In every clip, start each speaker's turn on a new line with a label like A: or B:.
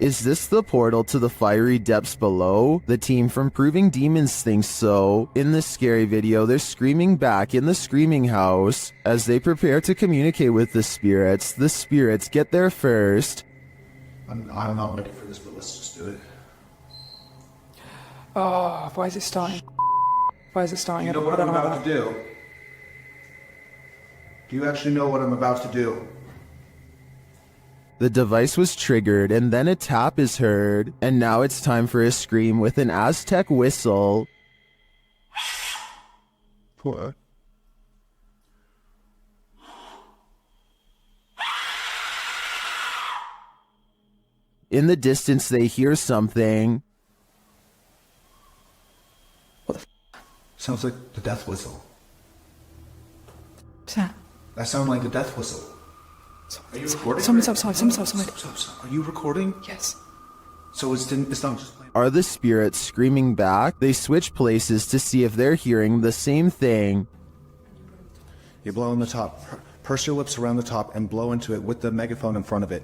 A: Is this the portal to the fiery depths below? The team from Proving Demons thinks so. In this scary video, they're screaming back in the screaming house. As they prepare to communicate with the spirits get there first.
B: I'm not ready for this, but let's just do it.
C: Oh, why is it starting? Why is it starting?
B: You know what I'm about to do? Do you actually know what I'm about to do?
A: The device was triggered and then a tap is heard, and now it's time for a scream with an Aztec whistle.
B: What?
A: In the distance they hear something.
B: What the Sounds like the death whistle.
C: What's that?
B: That sounds like the death whistle. Are you recording?
C: Someone's outside, someone's outside.
B: Stop. Are you recording?
C: Yes.
B: So it's not just playing.
A: Are the spirits screaming back? They switch places to see if they're hearing the same thing.
B: You blow on the top. Purse your lips around the top and blow into it with the megaphone in front of it.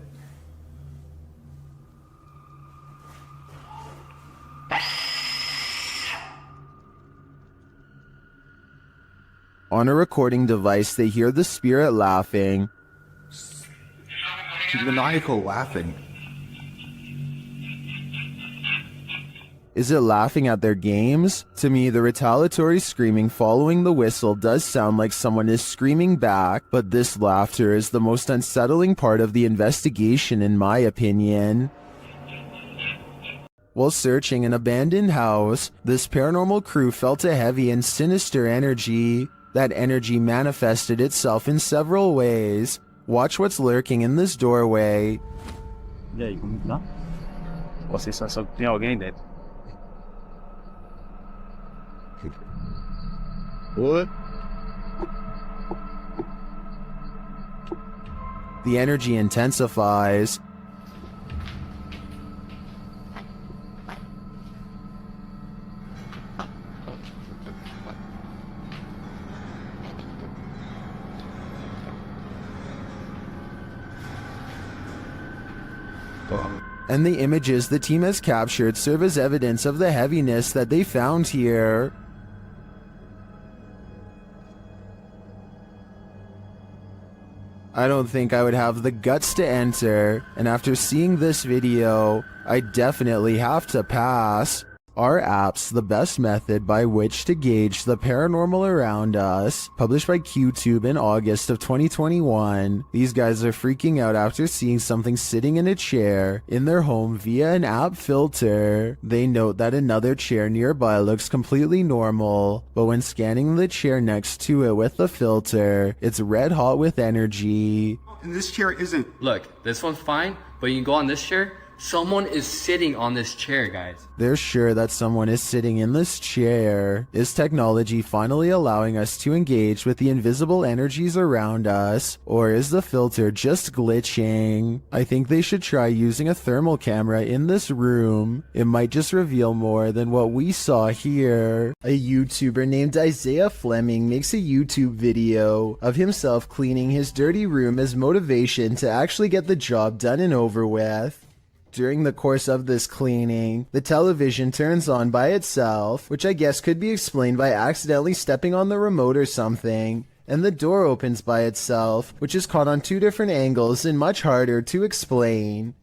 A: On a recording device, they hear the spirit laughing.
B: Maniacal laughing.
A: Is it laughing at their games? To me, the retaliatory screaming following the whistle does sound like someone is screaming back, but this laughter is the most unsettling part of the investigation in my opinion. While searching an abandoned house, this paranormal crew felt a heavy and sinister energy. That energy manifested itself in several ways. Watch what's lurking in this doorway.
D: E aí, como tá? Você só tem alguém dentro?
B: What?
A: The energy intensifies. And the images the team has captured serve as evidence of the heaviness that they found here. I don't think I would have the guts to enter, and after seeing this video, I definitely have to pass. Are apps the best method by which to gauge the paranormal around us? Published by QTube in August of 2021. These guys are freaking out after seeing something sitting in a chair in their home via an app filter. They note that another chair nearby looks completely normal, but when scanning the chair next to it with the filter, it's red hot with energy.
B: And this chair isn't.
E: Look, this one's fine, but you can go on this chair. Someone is sitting on this chair, guys.
A: They're sure that someone is sitting in this chair. Is technology finally allowing us to engage with the invisible energies around us? Or is the filter just glitching? I think they should try using a thermal camera in this room. It might just reveal more than what we saw here. A YouTuber named Isaiah Fleming makes a YouTube video of himself cleaning his dirty room as motivation to actually get the job done and over with. During the course of this cleaning, the television turns on by itself, which I guess could be explained by accidentally stepping on the remote or something, and the door opens by itself, which is caught on two different angles and much harder to explain.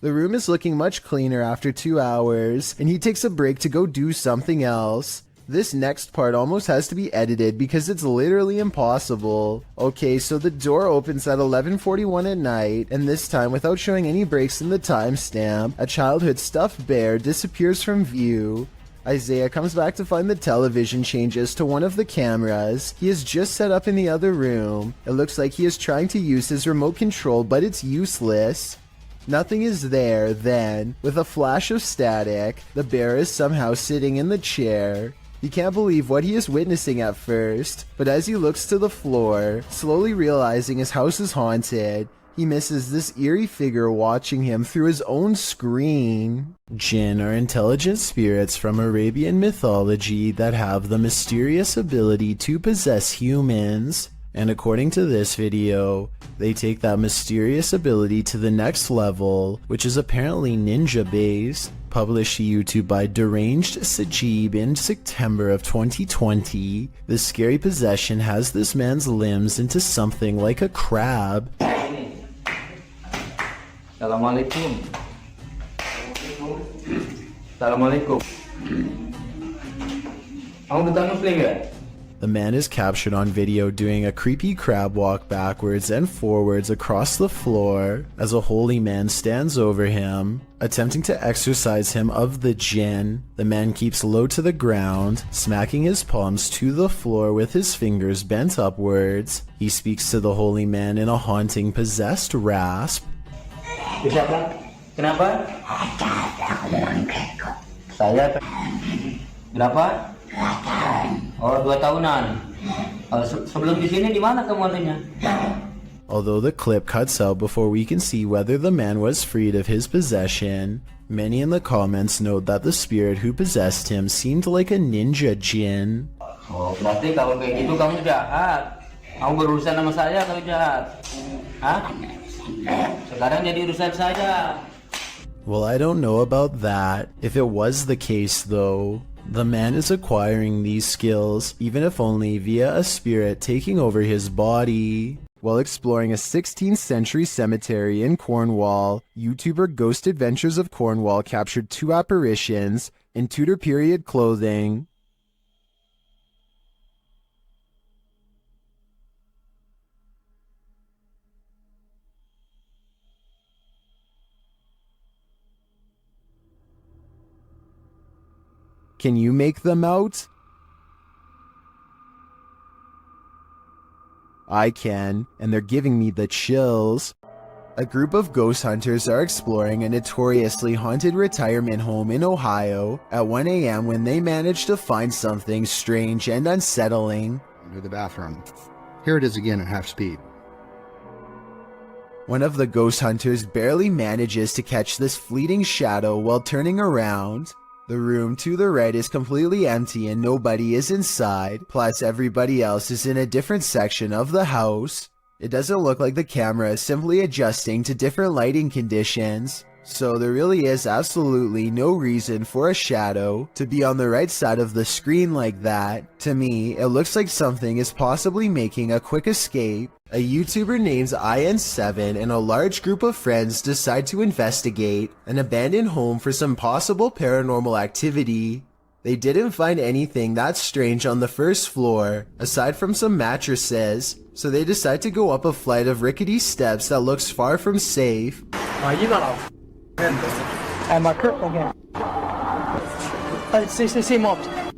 A: The room is looking much cleaner after 2 hours, and he takes a break to go do something else. This next part almost has to be edited because it's literally impossible. Okay, so the door opens at 11:41 at night, and this time without showing any breaks in the timestamp, a childhood stuffed bear disappears from view. Isaiah comes back to find the television changes to one of the cameras he has just set up in the other room. It looks like he is trying to use his remote control, but it's useless. Nothing is there then. With a flash of static, the bear is somehow sitting in the chair. He can't believe what he is witnessing at first, but as he looks to the floor, slowly realizing his house is haunted, he misses this eerie figure watching him through his own screen. Jinn are intelligent spirits from Arabian mythology that have the mysterious ability to possess humans. And according to this video, they take that mysterious ability to the next level, which is apparently ninja based. Published to YouTube by Deranged Sajib in September of 2020, the scary possession has this man's limbs into something like a crab.
F: Assalamualaikum. Assalamualaikum. Aku datang play ke?
A: The man is captured on video doing a creepy crab walk backwards and forwards across the floor as a holy man stands over him, attempting to exorcise him of the jinn. The man keeps low to the ground, smacking his palms to the floor with his fingers bent upwards. He speaks to the holy man in a haunting, possessed rasp.
F: Kenapa? Saya. Berapa? Oh, 2 tahunan. Sebelum di sini di mana kamu adanya?
A: Although the clip cuts out before we can see whether the man was freed of his possession, many in the comments note that the spirit who possessed him seemed like a ninja jinn.
F: Oh, berarti kalau kayak gitu kamu jahat. Kamu berurusan sama saya kalau jahat. Hah? Sekarang jadi urusan saya.
A: Well, I don't know about that. If it was the case though, the man is acquiring these skills, even if only via a spirit taking over his body. While exploring a 16th century cemetery in Cornwall, YouTuber Ghost Adventures of Cornwall captured 2 apparitions in Tudor period clothing. Can you make them out? I can, and they're giving me the chills. A group of ghost hunters are exploring a notoriously haunted retirement home in Ohio at 1 a.m. when they manage to find something strange and unsettling.
G: Under the bathroom. Here it is again at half speed.
A: One of the ghost hunters barely manages to catch this fleeting shadow while turning around. The room to the right is completely empty and nobody is inside, plus everybody else is in a different section of the house. It doesn't look like the camera is simply adjusting to different lighting conditions, so there really is absolutely no reason for a shadow to be on the right side of the screen like that. To me, it looks like something is possibly making a quick escape. A YouTuber named IN7 and a large group of friends decide to investigate an abandoned home for some possible paranormal activity. They didn't find anything that strange on the first floor, aside from some mattresses, so they decide to go up a flight of rickety steps that looks far from safe.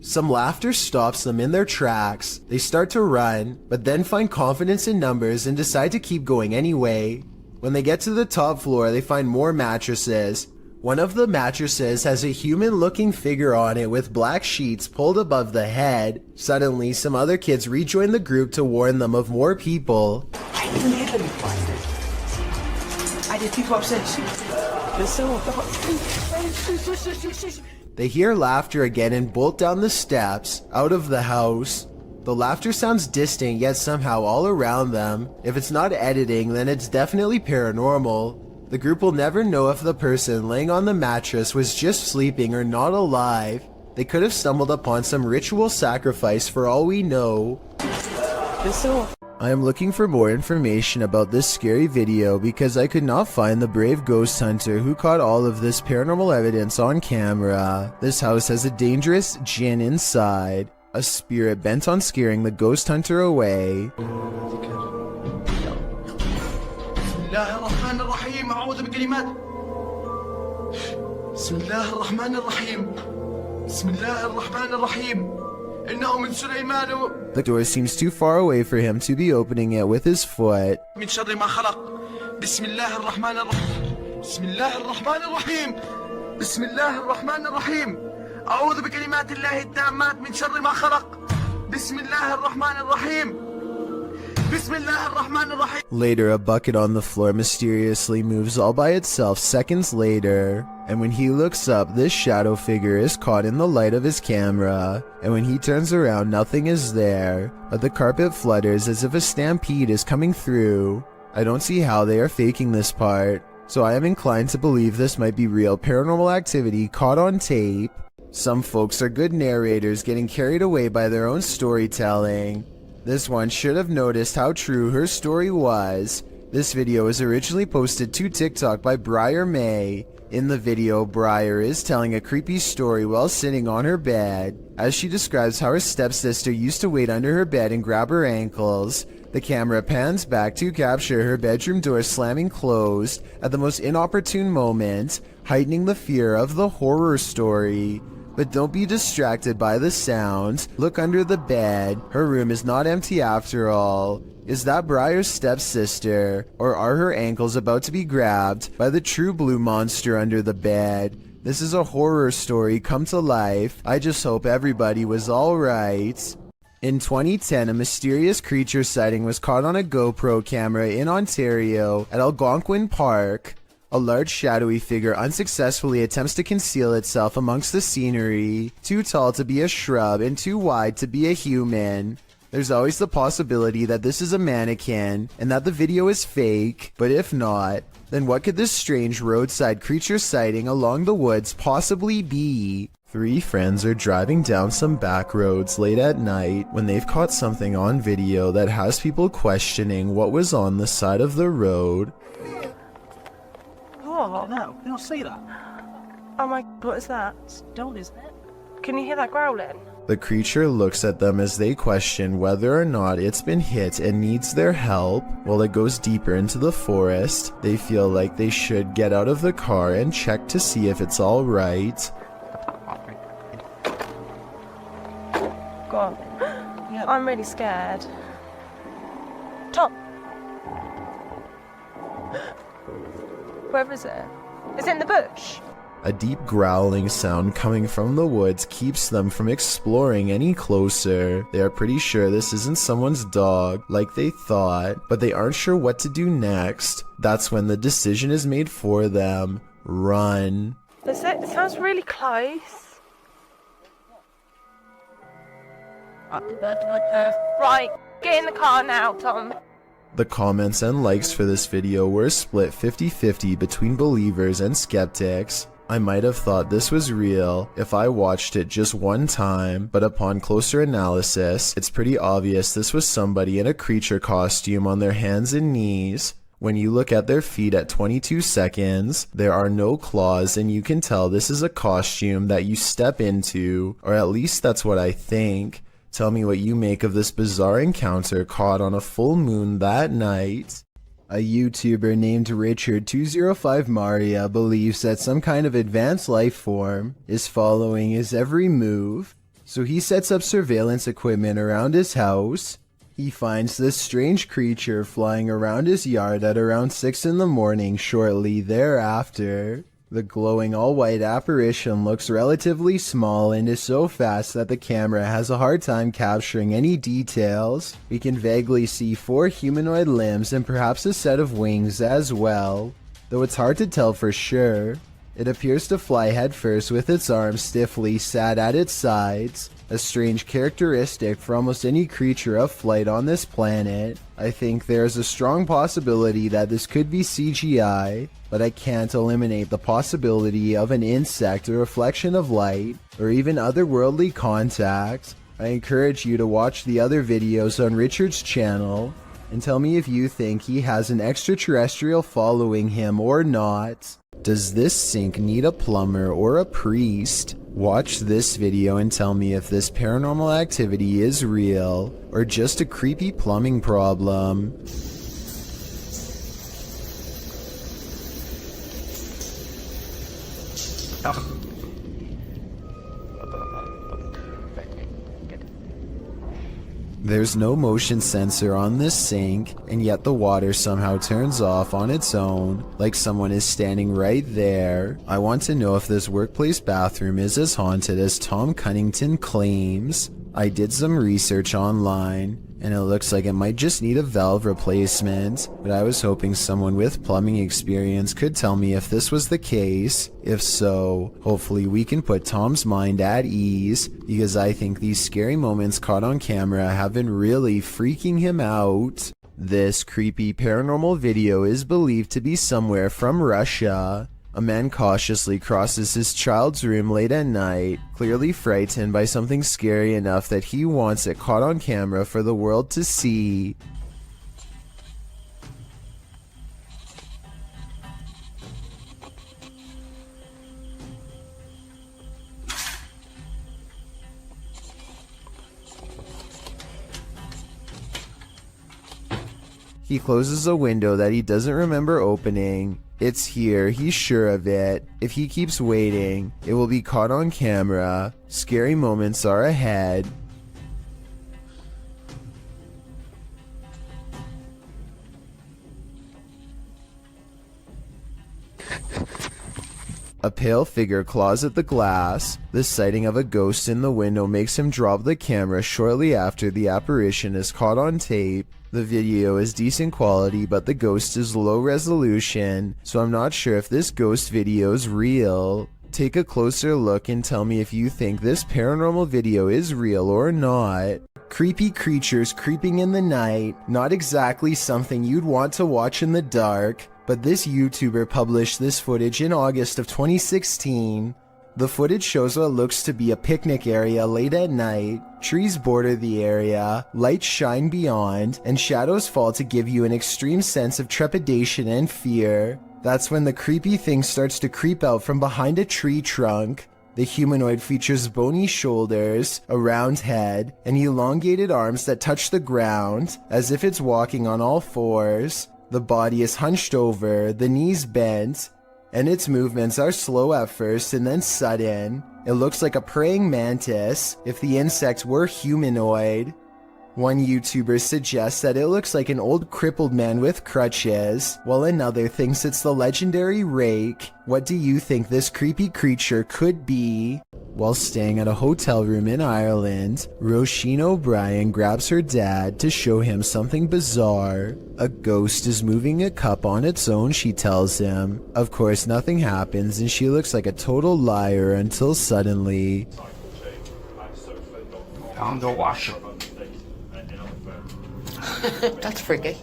A: Some laughter stops them in their tracks. They start to run, but then find confidence in numbers and decide to keep going anyway. When they get to the top floor, they find more mattresses. One of the mattresses has a human-looking figure on it with black sheets pulled above the head. Suddenly, some other kids rejoin the group to warn them of more people.
C: I didn't let me find it. I did people upset.
A: They hear laughter again and bolt down the steps, out of the house. The laughter sounds distant yet somehow all around them. If it's not editing, then it's definitely paranormal. The group will never know if the person laying on the mattress was just sleeping or not alive. They could have stumbled upon some ritual sacrifice for all we know. I am looking for more information about this scary video because I could not find the brave ghost hunter who caught all of this paranormal evidence on camera. This house has a dangerous jinn inside, a spirit bent on scaring the ghost hunter away. The door seems too far away for him to be opening it with his foot. Later, a bucket on the floor mysteriously moves all by itself seconds later, and when he looks up, this shadow figure is caught in the light of his camera, and when he turns around, nothing is there, but the carpet flutters as if a stampede is coming through. I don't see how they are faking this part, so I am inclined to believe this might be real paranormal activity caught on tape. Some folks are good narrators getting carried away by their own storytelling. This one should have noticed how true her story was. This video was originally posted to TikTok by Briar May. In the video, Briar is telling a creepy story while sitting on her bed, as she describes how her stepsister used to wait under her bed and grab her ankles. The camera pans back to capture her bedroom door slamming closed at the most inopportune moment, heightening the fear of the horror story. But don't be distracted by the sound. Look under the bed. Her room is not empty after all. Is that Briar's stepsister? Or are her ankles about to be grabbed by the true blue monster under the bed? This is a horror story come to life. I just hope everybody was alright. In 2010, a mysterious creature sighting was caught on a GoPro camera in Ontario at Algonquin Park. A large shadowy figure unsuccessfully attempts to conceal itself amongst the scenery, too tall to be a shrub and too wide to be a human. There's always the possibility that this is a mannequin and that the video is fake, but if not, then what could this strange roadside creature sighting along the woods possibly be? Three friends are driving down some back roads late at night when they've caught something on video that has people questioning what was on the side of the road.
H: Oh, no, you don't see that.
I: Oh my, what is that?
H: Don't, isn't it?
I: Can you hear that growling?
A: The creature looks at them as they question whether or not it's been hit and needs their help. While it goes deeper into the forest, they feel like they should get out of the car and check to see if it's all right.
I: God,
H: Yeah.
I: I'm really scared. Tom! Where is it? Is it in the bush?
A: A deep growling sound coming from the woods keeps them from exploring any closer. They are pretty sure this isn't someone's dog, like they thought, but they aren't sure what to do next. That's when the decision is made for them. Run.
I: Is it? It sounds really close. Right, get in the car now, Tom.
A: The comments and likes for this video were split 50-50 between believers and skeptics. I might have thought this was real if I watched it just one time, but upon closer analysis, it's pretty obvious this was somebody in a creature costume on their hands and knees. When you look at their feet at 22 seconds, there are no claws and you can tell this is a costume that you step into, or at least that's what I think. Tell me what you make of this bizarre encounter caught on a full moon that night. A YouTuber named Richard205Maria believes that some kind of advanced life form is following his every move, so he sets up surveillance equipment around his house. He finds this strange creature flying around his yard at around 6 in the morning shortly thereafter. The glowing all-white apparition looks relatively small and is so fast that the camera has a hard time capturing any details. We can vaguely see 4 humanoid limbs and perhaps a set of wings as well, though it's hard to tell for sure. It appears to fly headfirst with its arms stiffly sat at its sides, a strange characteristic for almost any creature of flight on this planet. I think there is a strong possibility that this could be CGI, but I can't eliminate the possibility of an insect, a reflection of light, or even otherworldly contact. I encourage you to watch the other videos on Richard's channel and tell me if you think he has an extraterrestrial following him or not. Does this sink need a plumber or a priest? Watch this video and tell me if this paranormal activity is real or just a creepy plumbing problem. There's no motion sensor on this sink, and yet the water somehow turns off on its own, like someone is standing right there. I want to know if this workplace bathroom is as haunted as Tom Cunnington claims. I did some research online, and it looks like it might just need a valve replacement, but I was hoping someone with plumbing experience could tell me if this was the case. If so, hopefully we can put Tom's mind at ease, because I think these scary moments caught on camera have been really freaking him out. This creepy paranormal video is believed to be somewhere from Russia. A man cautiously crosses his child's room late at night, clearly frightened by something scary enough that he wants it caught on camera for the world to see. He closes a window that he doesn't remember opening. It's here, he's sure of it. If he keeps waiting, it will be caught on camera. Scary moments are ahead. A pale figure claws at the glass. The sighting of a ghost in the window makes him drop the camera shortly after the apparition is caught on tape. The video is decent quality, but the ghost is low resolution, so I'm not sure if this ghost video is real. Take a closer look and tell me if you think this paranormal video is real or not. Creepy creatures creeping in the night, not exactly something you'd want to watch in the dark, but this YouTuber published this footage in August of 2016. The footage shows what looks to be a picnic area late at night. Trees border the area, lights shine beyond, and shadows fall to give you an extreme sense of trepidation and fear. That's when the creepy thing starts to creep out from behind a tree trunk. The humanoid features bony shoulders, a round head, and elongated arms that touch the ground, as if it's walking on all fours. The body is hunched over, the knees bent, and its movements are slow at first and then sudden. It looks like a praying mantis if the insect were humanoid. One YouTuber suggests that it looks like an old crippled man with crutches, while another thinks it's the legendary rake. What do you think this creepy creature could be? While staying at a hotel room in Ireland, Roisin O'Brien grabs her dad to show him something bizarre. A ghost is moving a cup on its own, she tells him. Of course, nothing happens and she looks like a total liar until suddenly...
C: Found the washer. That's freaky.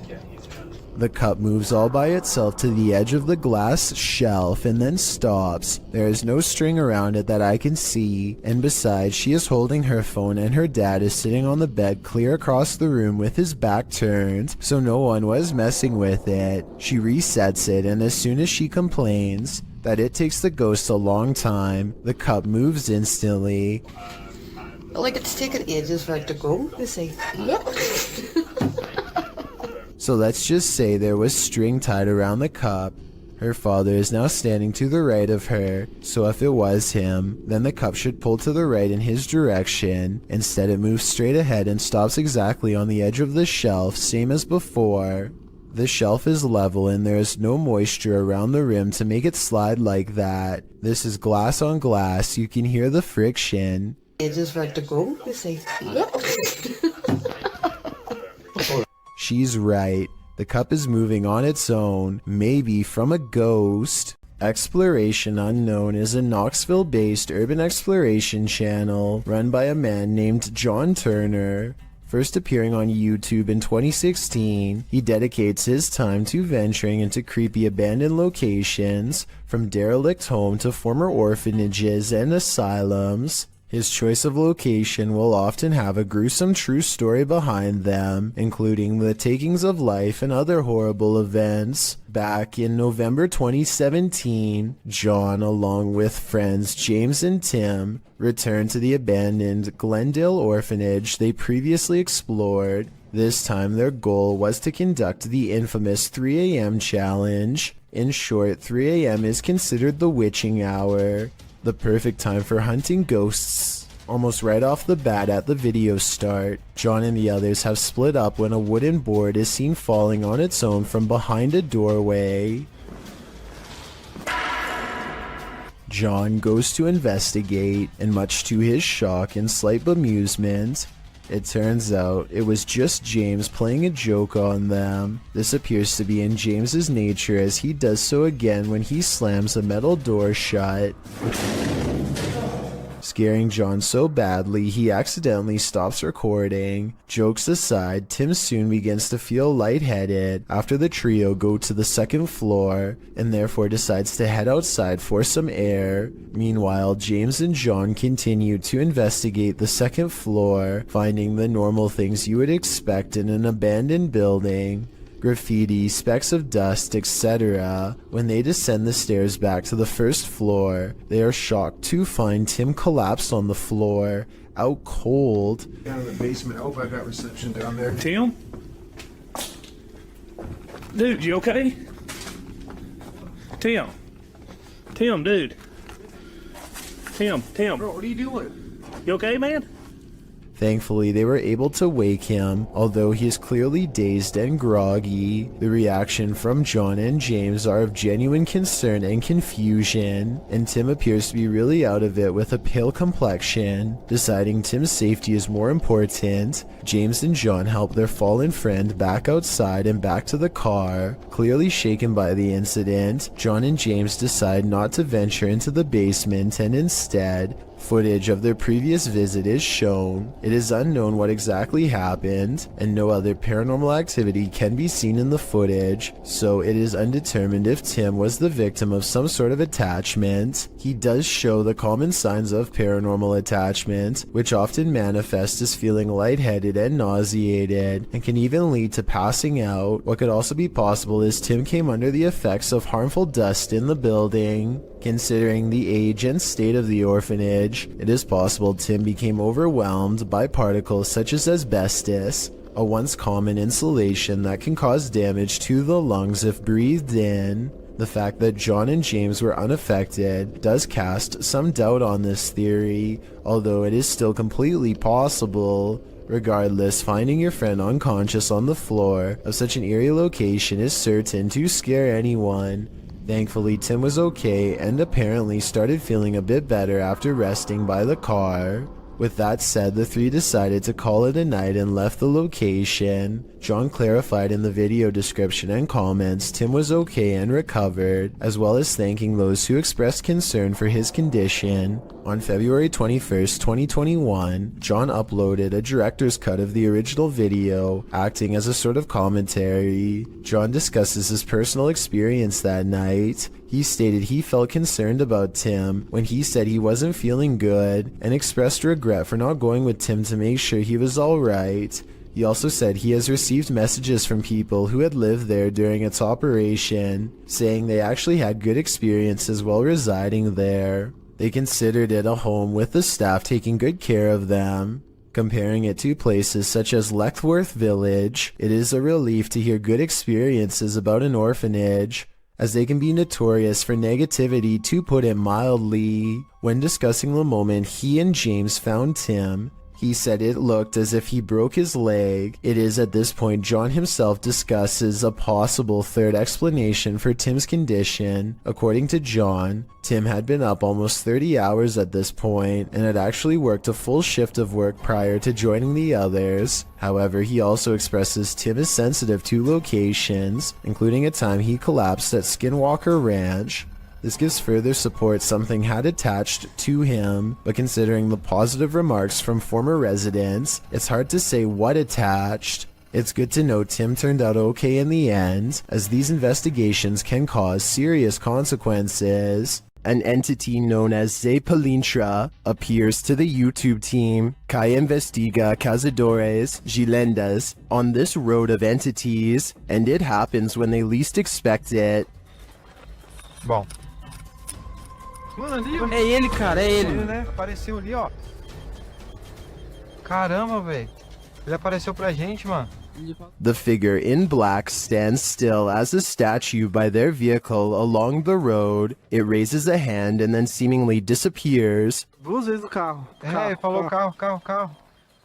A: The cup moves all by itself to the edge of the glass shelf and then stops. There is no string around it that I can see, and besides, she is holding her phone and her dad is sitting on the bed clear across the room with his back turned, so no one was messing with it. She resets it, and as soon as she complains that it takes the ghost a long time, the cup moves instantly.
C: Like it's taken ages for it to go. You see? Yep.
A: So let's just say there was string tied around the cup. Her father is now standing to the right of her, so if it was him, then the cup should pull to the right in his direction. Instead it moves straight ahead and stops exactly on the edge of the shelf, same as before. The shelf is level and there is no moisture around the rim to make it slide like that. This is glass on glass, you can hear the friction.
C: Ages for it to go. You see? Yep.
A: She's right. The cup is moving on its own, maybe from a ghost. Exploration Unknown is a Knoxville-based urban exploration channel run by a man named John Turner. First appearing on YouTube in 2016, he dedicates his time to venturing into creepy abandoned locations, from derelict home to former orphanages and asylums. His choice of location will often have a gruesome true story behind them, including the takings of life and other horrible events. Back in November 2017, John, along with friends James and Tim, returned to the abandoned Glendale orphanage they previously explored. This time their goal was to conduct the infamous 3 a.m. challenge. In short, 3 a.m. is considered the witching hour, the perfect time for hunting ghosts. Almost right off the bat at the video start, John and the others have split up when a wooden board is seen falling on its own from behind a doorway. John goes to investigate, and much to his shock and slight bemusement, It turns out it was just James playing a joke on them. This appears to be in James's nature, as he does so again when he slams a metal door shut, scaring John so badly he accidentally stops recording. Jokes aside, Tim soon begins to feel lightheaded after the trio go to the second floor and therefore decides to head outside for some air. Meanwhile, James and John continue to investigate the second floor, finding the normal things you would expect in an abandoned building: graffiti, specks of dust, etc. When they descend the stairs back to the first floor, they are shocked to find Tim collapsed on the floor, out cold.
B: Down in the basement. I hope I got reception down there.
D: Tim? Dude, you okay? Tim? Tim, dude. Tim.
B: Bro, what are you doing?
D: You okay, man?
A: Thankfully, they were able to wake him, although he is clearly dazed and groggy. The reaction from John and James are of genuine concern and confusion, and Tim appears to be really out of it with a pale complexion. Deciding Tim's safety is more important, James and John help their fallen friend back outside and back to the car. Clearly shaken by the incident, John and James decide not to venture into the basement, and instead, footage of their previous visit is shown. It is unknown what exactly happened, and no other paranormal activity can be seen in the footage, so it is undetermined if Tim was the victim of some sort of attachment. He does show the common signs of paranormal attachment, which often manifest as feeling lightheaded and nauseated, and can even lead to passing out. What could also be possible is Tim came under the effects of harmful dust in the building. Considering the age and state of the orphanage, it is possible Tim became overwhelmed by particles such as asbestos, a once common insulation that can cause damage to the lungs if breathed in. The fact that John and James were unaffected does cast some doubt on this theory, although it is still completely possible. Regardless, finding your friend unconscious on the floor of such an eerie location is certain to scare anyone. Thankfully, Tim was okay and apparently started feeling a bit better after resting by the car. With that said, the three decided to call it a night and left the location. John clarified in the video description and comments Tim was okay and recovered, as well as thanking those who expressed concern for his condition. On February 21st, 2021, John uploaded a director's cut of the original video, acting as a sort of commentary. John discusses his personal experience that night. He stated he felt concerned about Tim when he said he wasn't feeling good, and expressed regret for not going with Tim to make sure he was alright. He also said he has received messages from people who had lived there during its operation, saying they actually had good experiences while residing there. They considered it a home with the staff taking good care of them. Comparing it to places such as Leckworth Village, it is a relief to hear good experiences about an orphanage, as they can be notorious for negativity, to put it mildly. When discussing the moment he and James found Tim, he said it looked as if he broke his leg. It is at this point John himself discusses a possible third explanation for Tim's condition. According to John, Tim had been up almost 30 hours at this point and had actually worked a full shift of work prior to joining the others. However, he also expresses Tim is sensitive to locations, including a time he collapsed at Skinwalker Ranch. This gives further support something had attached to him, but considering the positive remarks from former residents, it's hard to say what attached. It's good to know Tim turned out okay in the end, as these investigations can cause serious consequences. An entity known as Zepalintra appears to the YouTube team Que Investiga Cazadores Gilendas on this road of entities, and it happens when they least expect it.
J: Bom. Mano, ali, ó.
H: É ele, cara, é ele.
J: Né? Apareceu ali, ó. Caramba, velho. Ele apareceu pra gente, mano.
A: The figure in black stands still as a statue by their vehicle along the road. It raises a hand and then seemingly disappears.
H: Duas vezes o carro.
J: Ele falou carro.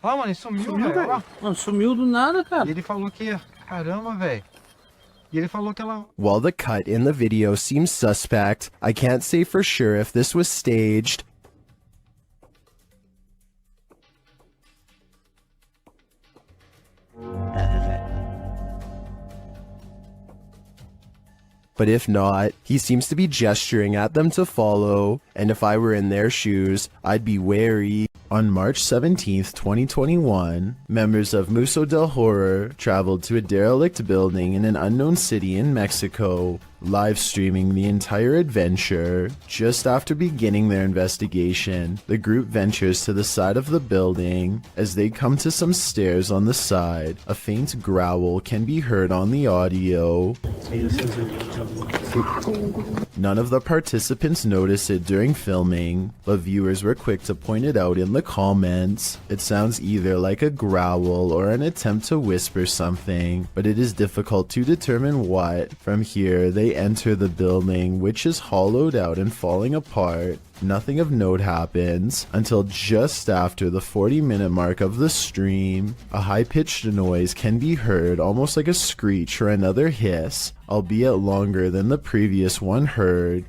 J: Lá, mano, ele sumiu, velho.
H: Mano, sumiu do nada, cara.
J: E ele falou que... Caramba, velho. E ele falou que ela...
A: While the cut in the video seems suspect, I can't say for sure if this was staged. But if not, he seems to be gesturing at them to follow, and if I were in their shoes, I'd be wary. On March 17th, 2021, members of Museo del Horror traveled to a derelict building in an unknown city in Mexico, live streaming the entire adventure. Just after beginning their investigation, the group ventures to the side of the building. As they come to some stairs on the side, a faint growl can be heard on the audio. None of the participants noticed it during filming, but viewers were quick to point it out in the comments. It sounds either like a growl or an attempt to whisper something, but it is difficult to determine what. From here, they enter the building, which is hollowed out and falling apart. Nothing of note happens until just after the 40-minute mark of the stream. A high-pitched noise can be heard, almost like a screech or another hiss, albeit longer than the previous one heard.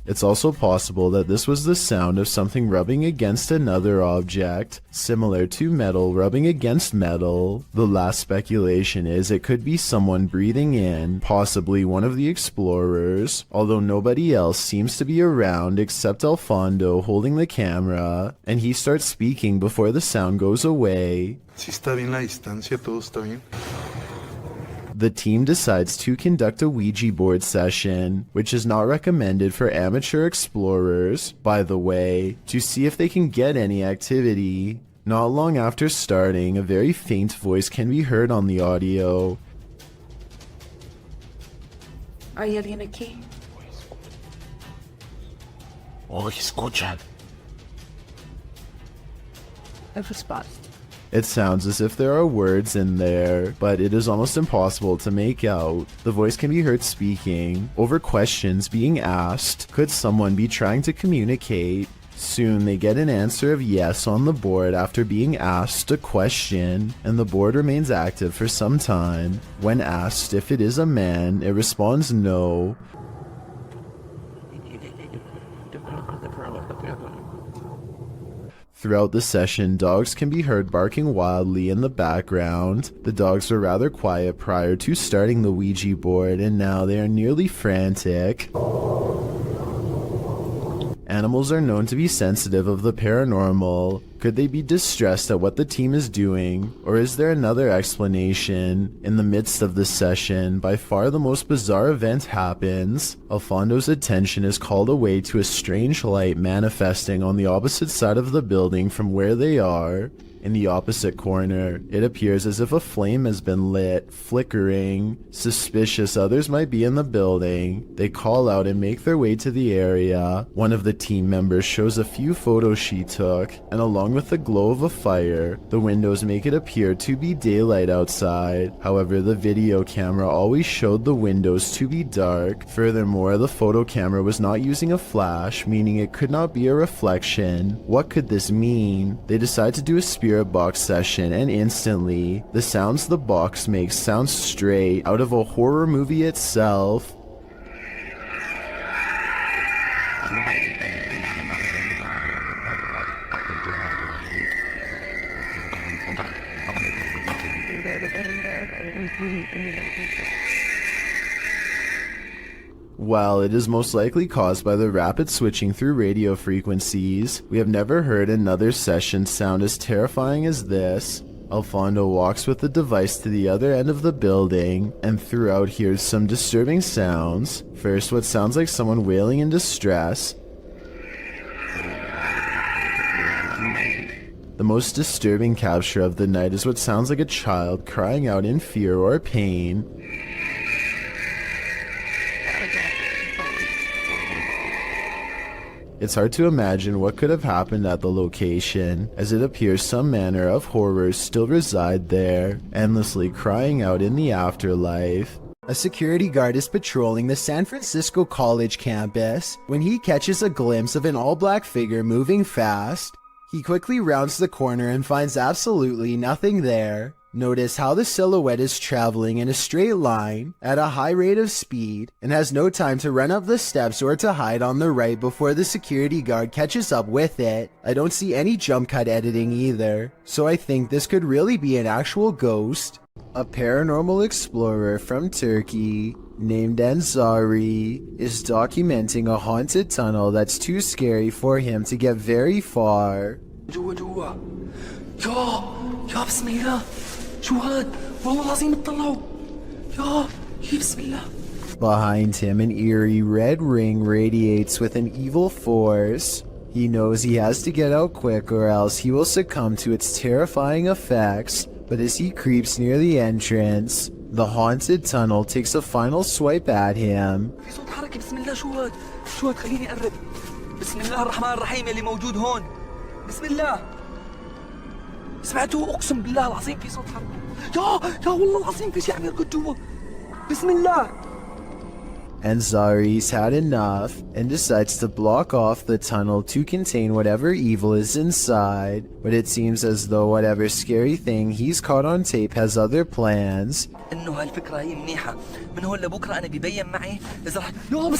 A: It's also possible that this was the sound of something rubbing against another object, similar to metal rubbing against metal. The last speculation is it could be someone breathing in, possibly one of the explorers, although nobody else seems to be around except Alfondo holding the camera, and he starts speaking before the sound goes away.
K: Si está bien la distancia, todo está bien.
A: The team decides to conduct a Ouija board session, which is not recommended for amateur explorers, by the way, to see if they can get any activity. Not long after starting, a very faint voice can be heard on the audio.
I: ¿Hay alguien aquí?
C: Oh, escuchan.
I: No response.
A: It sounds as if there are words in there, but it is almost impossible to make out. The voice can be heard speaking, over questions being asked. Could someone be trying to communicate? Soon they get an answer of yes on the board after being asked a question, and the board remains active for some time. When asked if it is a man, it responds no. Throughout the session, dogs can be heard barking wildly in the background. The dogs were rather quiet prior to starting the Ouija board, and now they are nearly frantic. Animals are known to be sensitive of the paranormal. Could they be distressed at what the team is doing? Or is there another explanation? In the midst of the session, by far the most bizarre event happens. Alfondo's attention is called away to a strange light manifesting on the opposite side of the building from where they are. In the opposite corner, it appears as if a flame has been lit, flickering. Suspicious others might be in the building. They call out and make their way to the area. One of the team members shows a few photos she took, and along with the glow of a fire, the windows make it appear to be daylight outside. However, the video camera always showed the windows to be dark. Furthermore, the photo camera was not using a flash, meaning it could not be a reflection. What could this mean? They decide to do a spirit box session, and instantly, the sounds the box makes sound straight out of a horror movie itself. While it is most likely caused by the rapid switching through radio frequencies, we have never heard another session sound as terrifying as this. Alfondo walks with the device to the other end of the building, and throughout hears some disturbing sounds. First, what sounds like someone wailing in distress. The most disturbing capture of the night is what sounds like a child crying out in fear or pain. It's hard to imagine what could have happened at the location, as it appears some manner of horrors still reside there, endlessly crying out in the afterlife. A security guard is patrolling the San Francisco College campus when he catches a glimpse of an all-black figure moving fast. He quickly rounds the corner and finds absolutely nothing there. Notice how the silhouette is traveling in a straight line at a high rate of speed and has no time to run up the steps or to hide on the right before the security guard catches up with it. I don't see any jump cut editing either, so I think this could really be an actual ghost. A paranormal explorer from Turkey named Ansari is documenting a haunted tunnel that's too scary for him to get very far.
C: جوا جوا يا بسم الله شو هاد والله العظيم اطلعوا يا بسم الله.
A: Behind him, an eerie red ring radiates with an evil force. He knows he has to get out quick or else he will succumb to its terrifying effects, but as he creeps near the entrance, the haunted tunnel takes a final swipe at him.
C: في صوت حركة بسم الله شو هاد خليني أقرب. بسم الله الرحمن الرحيم اللي موجود هون. بسم الله. سمعتوا أقسم بالله العظيم في صوت حركة. يا والله العظيم في شيء عم يركض جوا. بسم الله.
A: Ansari's had enough and decides to block off the tunnel to contain whatever evil is inside, but it seems as though whatever scary thing he's caught on tape has other plans.
C: إنه هالفكرة هي منيحة. من هون لبكرة أنا بيبين معي إذا رح يا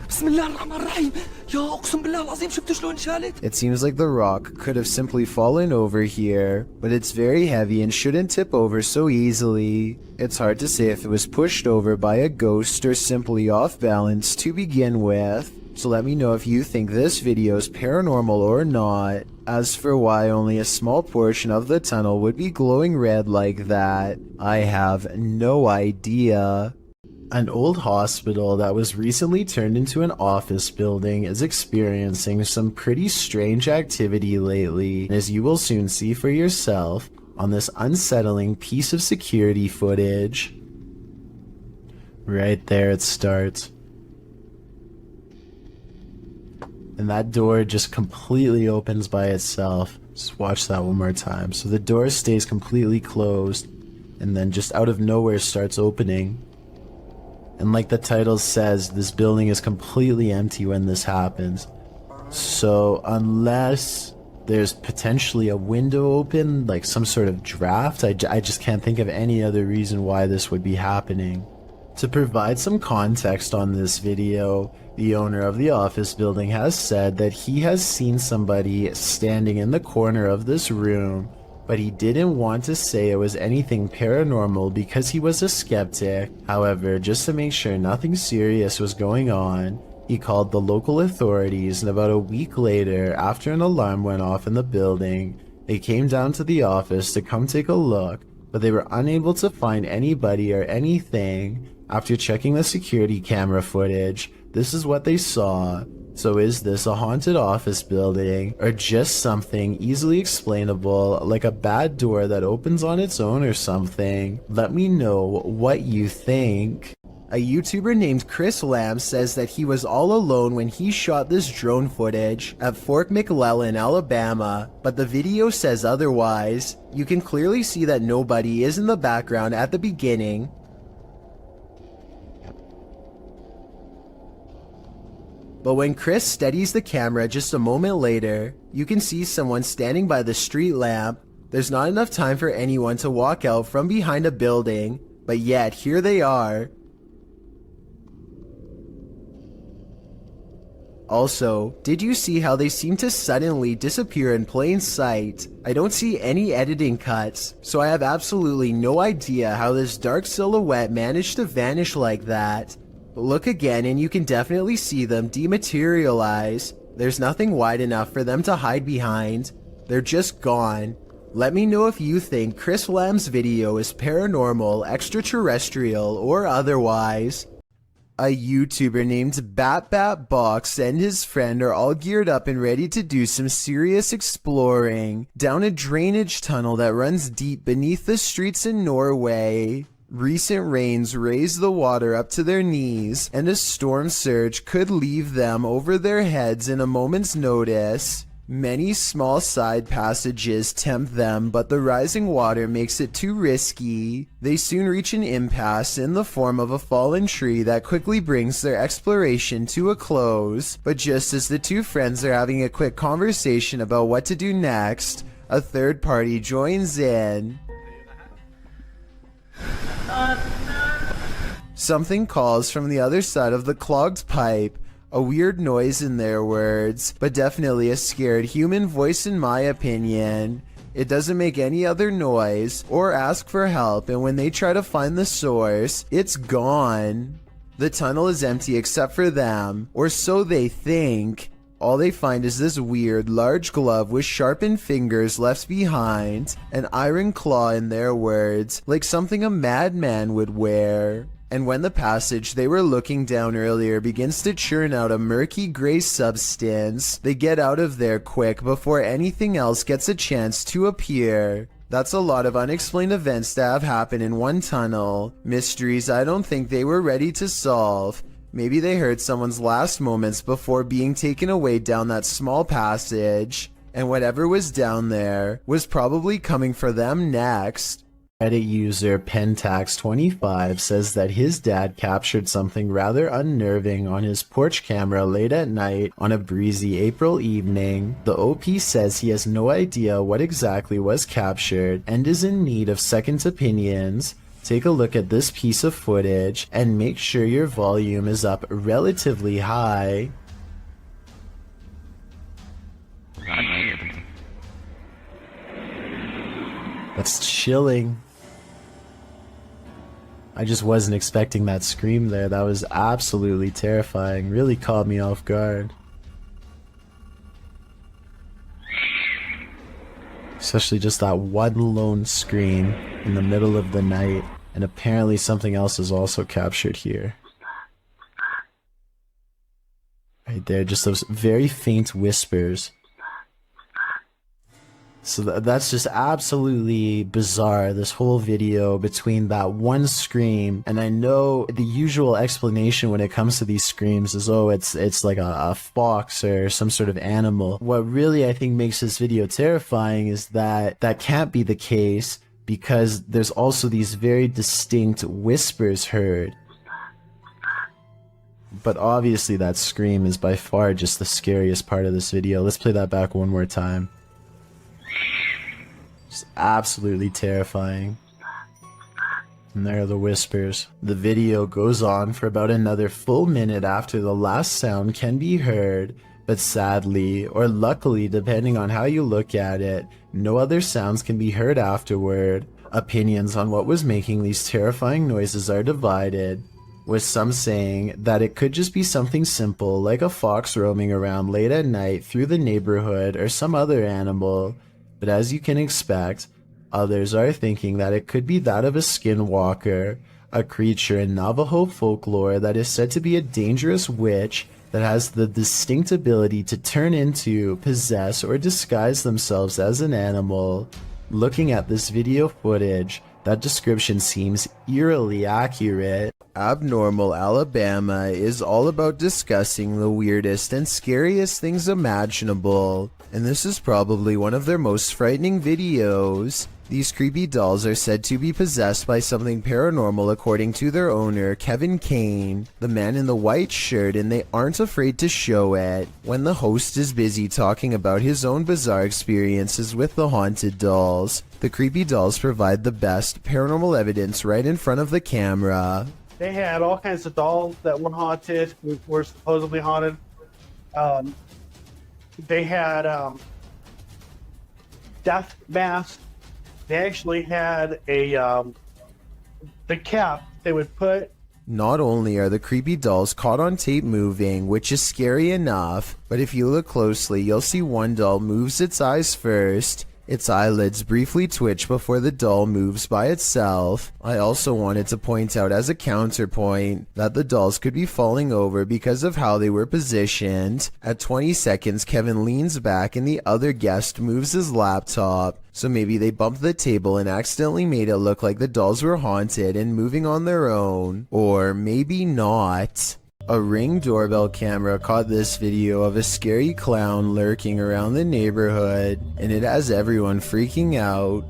C: بسم الله الرحمن الرحيم. يا أقسم بالله العظيم شفت شلون شالت.
A: It seems like the rock could have simply fallen over here, but it's very heavy and shouldn't tip over so easily. It's hard to say if it was pushed over by a ghost or simply off balance to begin with. So let me know if you think this video is paranormal or not. As for why only a small portion of the tunnel would be glowing red like that, I have no idea. An old hospital that was recently turned into an office building is experiencing some pretty strange activity lately, as you will soon see for yourself on this unsettling piece of security footage. Right there it starts. And that door just completely opens by itself. Just watch that one more time. So the door stays completely closed and then just out of nowhere starts opening. And like the title says, this building is completely empty when this happens. So unless there's potentially a window open, like some sort of draft, I just can't think of any other reason why this would be happening. To provide some context on this video, the owner of the office building has said that he has seen somebody standing in the corner of this room, but he didn't want to say it was anything paranormal because he was a skeptic. However, just to make sure nothing serious was going on, he called the local authorities, and about a week later, after an alarm went off in the building, they came down to the office to come take a look, but they were unable to find anybody or anything. After checking the security camera footage, this is what they saw. So is this a haunted office building, or just something easily explainable, like a bad door that opens on its own or something? Let me know what you think. A YouTuber named Chris Lamb says that he was all alone when he shot this drone footage at Fort McClellan, Alabama, but the video says otherwise. You can clearly see that nobody is in the background at the beginning. But when Chris steadies the camera just a moment later, you can see someone standing by the street lamp. There's not enough time for anyone to walk out from behind a building, but yet here they are. Also, did you see how they seem to suddenly disappear in plain sight? I don't see any editing cuts, so I have absolutely no idea how this dark silhouette managed to vanish like that. Look again and you can definitely see them dematerialize. There's nothing wide enough for them to hide behind. They're just gone. Let me know if you think Chris Lamb's video is paranormal, extraterrestrial, or otherwise. A YouTuber named BatBatBox and his friend are all geared up and ready to do some serious exploring down a drainage tunnel that runs deep beneath the streets in Norway. Recent rains raised the water up to their knees, and a storm surge could leave them over their heads in a moment's notice. Many small side passages tempt them, but the rising water makes it too risky. They soon reach an impasse in the form of a fallen tree that quickly brings their exploration to a close. But just as the two friends are having a quick conversation about what to do next, a third party joins in. Something calls from the other side of the clogged pipe. A weird noise in their words, but definitely a scared human voice in my opinion. It doesn't make any other noise or ask for help, and when they try to find the source, it's gone. The tunnel is empty except for them, or so they think. All they find is this weird, large glove with sharpened fingers left behind, an iron claw in their words, like something a madman would wear. And when the passage they were looking down earlier begins to churn out a murky gray substance, they get out of there quick before anything else gets a chance to appear. That's a lot of unexplained events that have happened in one tunnel. Mysteries I don't think they were ready to solve. Maybe they heard someone's last moments before being taken away down that small passage, and whatever was down there was probably coming for them next. Reddit user Pentax25 says that his dad captured something rather unnerving on his porch camera late at night on a breezy April evening. The OP says he has no idea what exactly was captured and is in need of second opinions. Take a look at this piece of footage and make sure your volume is up relatively high. That's chilling. I just wasn't expecting that scream there. That was absolutely terrifying. Really caught me off guard. Especially just that one lone scream in the middle of the night. And apparently something else is also captured here. Right there, just those very faint whispers. So that's just absolutely bizarre, this whole video between that one scream, and I know the usual explanation when it comes to these screams is, oh, it's like a fox or some sort of animal. What really I think makes this video terrifying is that that can't be the case, because there's also these very distinct whispers heard. But obviously that scream is by far just the scariest part of this video. Let's play that back one more time. Just absolutely terrifying. And there are the whispers. The video goes on for about another full minute after the last sound can be heard, but sadly, or luckily depending on how you look at it, no other sounds can be heard afterward. Opinions on what was making these terrifying noises are divided, with some saying that it could just be something simple like a fox roaming around late at night through the neighborhood or some other animal. But as you can expect, others are thinking that it could be that of a skinwalker, a creature in Navajo folklore that is said to be a dangerous witch that has the distinct ability to turn into, possess, or disguise themselves as an animal. Looking at this video footage, that description seems eerily accurate. Abnormal Alabama is all about discussing the weirdest and scariest things imaginable, and this is probably one of their most frightening videos. These creepy dolls are said to be possessed by something paranormal according to their owner, Kevin Kane, the man in the white shirt, and they aren't afraid to show it. When the host is busy talking about his own bizarre experiences with the haunted dolls, the creepy dolls provide the best paranormal evidence right in front of the camera.
L: They had all kinds of dolls that were haunted, were supposedly haunted. They had death masks. They actually had a the cap they would put.
A: Not only are the creepy dolls caught on tape moving, which is scary enough, but if you look closely, you'll see one doll moves its eyes first. Its eyelids briefly twitch before the doll moves by itself. I also wanted to point out as a counterpoint that the dolls could be falling over because of how they were positioned. At 20 seconds, Kevin leans back and the other guest moves his laptop. So maybe they bumped the table and accidentally made it look like the dolls were haunted and moving on their own. Or maybe not. A Ring doorbell camera caught this video of a scary clown lurking around the neighborhood, and it has everyone freaking out.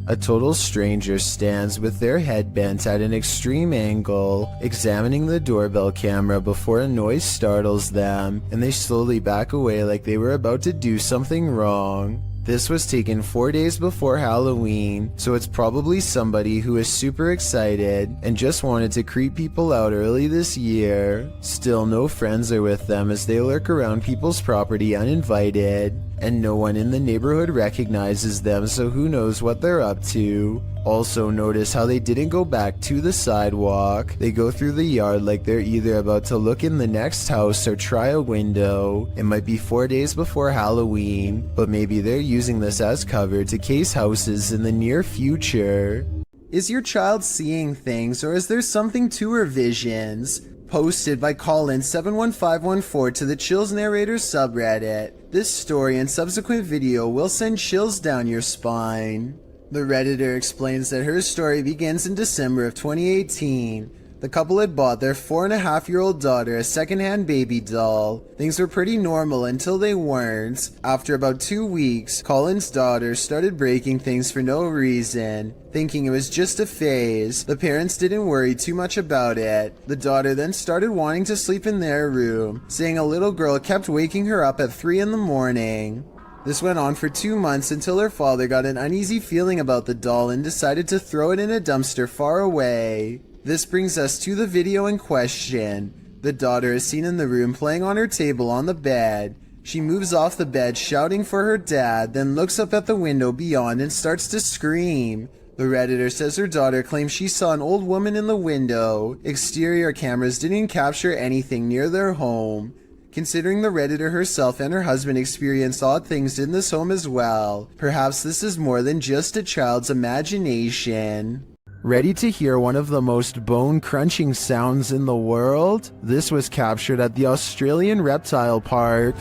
A: A total stranger stands with their head bent at an extreme angle, examining the doorbell camera before a noise startles them, and they slowly back away like they were about to do something wrong. This was taken 4 days before Halloween, so it's probably somebody who is super excited and just wanted to creep people out early this year. Still, no friends are with them as they lurk around people's property uninvited, and no one in the neighborhood recognizes them, so who knows what they're up to. Also, notice how they didn't go back to the sidewalk. They go through the yard like they're either about to look in the next house or try a window. It might be 4 days before Halloween, but maybe they're using this as cover to case houses in the near future. Is your child seeing things, or is there something to her visions? Posted by Colin71514 to the Chills Narrator subreddit. This story and subsequent video will send chills down your spine. The Redditor explains that her story begins in December of 2018. The couple had bought their 4.5-year-old daughter a secondhand baby doll. Things were pretty normal until they weren't. After about 2 weeks, Colin's daughter started breaking things for no reason. Thinking it was just a phase, the parents didn't worry too much about it. The daughter then started wanting to sleep in their room, saying a little girl kept waking her up at 3 in the morning. This went on for 2 months until her father got an uneasy feeling about the doll and decided to throw it in a dumpster far away. This brings us to the video in question. The daughter is seen in the room playing on her table on the bed. She moves off the bed shouting for her dad, then looks up at the window beyond and starts to scream. The Redditor says her daughter claims she saw an old woman in the window. Exterior cameras didn't capture anything near their home. Considering the Redditor herself and her husband experienced odd things in this home as well, perhaps this is more than just a child's imagination. Ready to hear one of the most bone-crunching sounds in the world? This was captured at the Australian Reptile Park.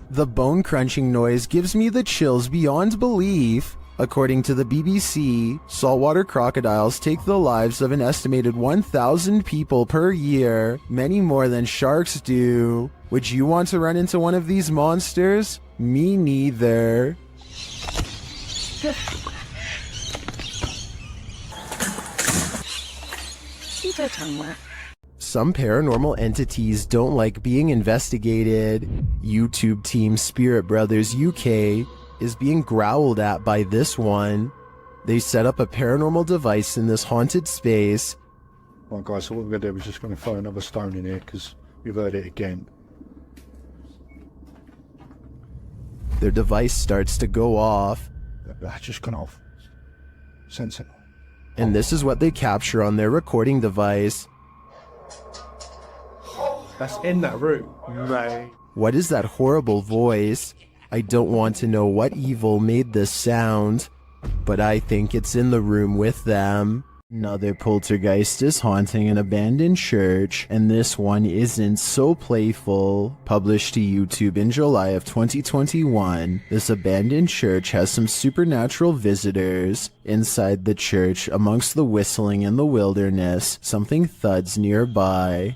A: The bone-crunching noise gives me the chills beyond belief. According to the BBC, saltwater crocodiles take the lives of an estimated 1,000 people per year, many more than sharks do. Would you want to run into one of these monsters? Me neither. Some paranormal entities don't like being investigated. YouTube team Spirit Brothers UK is being growled at by this one. They set up a paranormal device in this haunted space.
G: Right guys, so what we're going to do is just going to throw another stone in here because we've heard it again.
A: Their device starts to go off.
G: That's just gone off. Sensible.
A: And this is what they capture on their recording device.
L: That's in that room, mate.
A: What is that horrible voice? I don't want to know what evil made this sound, but I think it's in the room with them. Another poltergeist is haunting an abandoned church, and this one isn't so playful. Published to YouTube in July of 2021, this abandoned church has some supernatural visitors. Inside the church, amongst the whistling in the wilderness, something thuds nearby.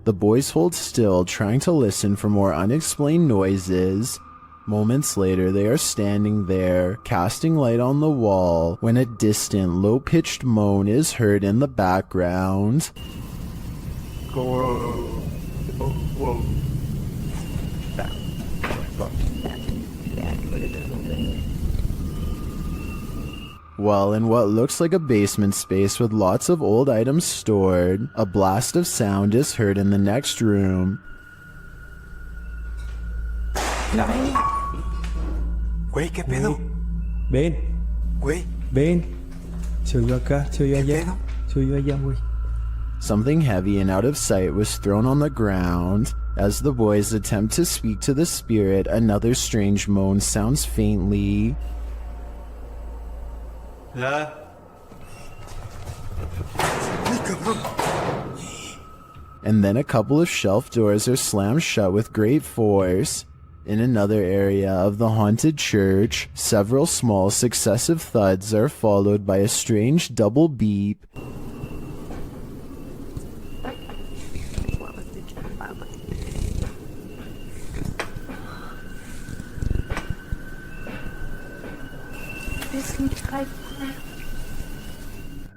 A: The boys hold still, trying to listen for more unexplained noises. Moments later, they are standing there, casting light on the wall, when a distant, low-pitched moan is heard in the background.
L: Whoa.
A: Well, in what looks like a basement space with lots of old items stored, a blast of sound is heard in the next room.
C: Güey, ¿qué pedo?
H: Ven,
C: Güey,
H: ven. Se oyó acá, se oyó allá. Se oyó allá, güey.
A: Something heavy and out of sight was thrown on the ground. As the boys attempt to speak to the spirit, another strange moan sounds faintly. And then a couple of shelf doors are slammed shut with great force. In another area of the haunted church, several small successive thuds are followed by a strange double beep.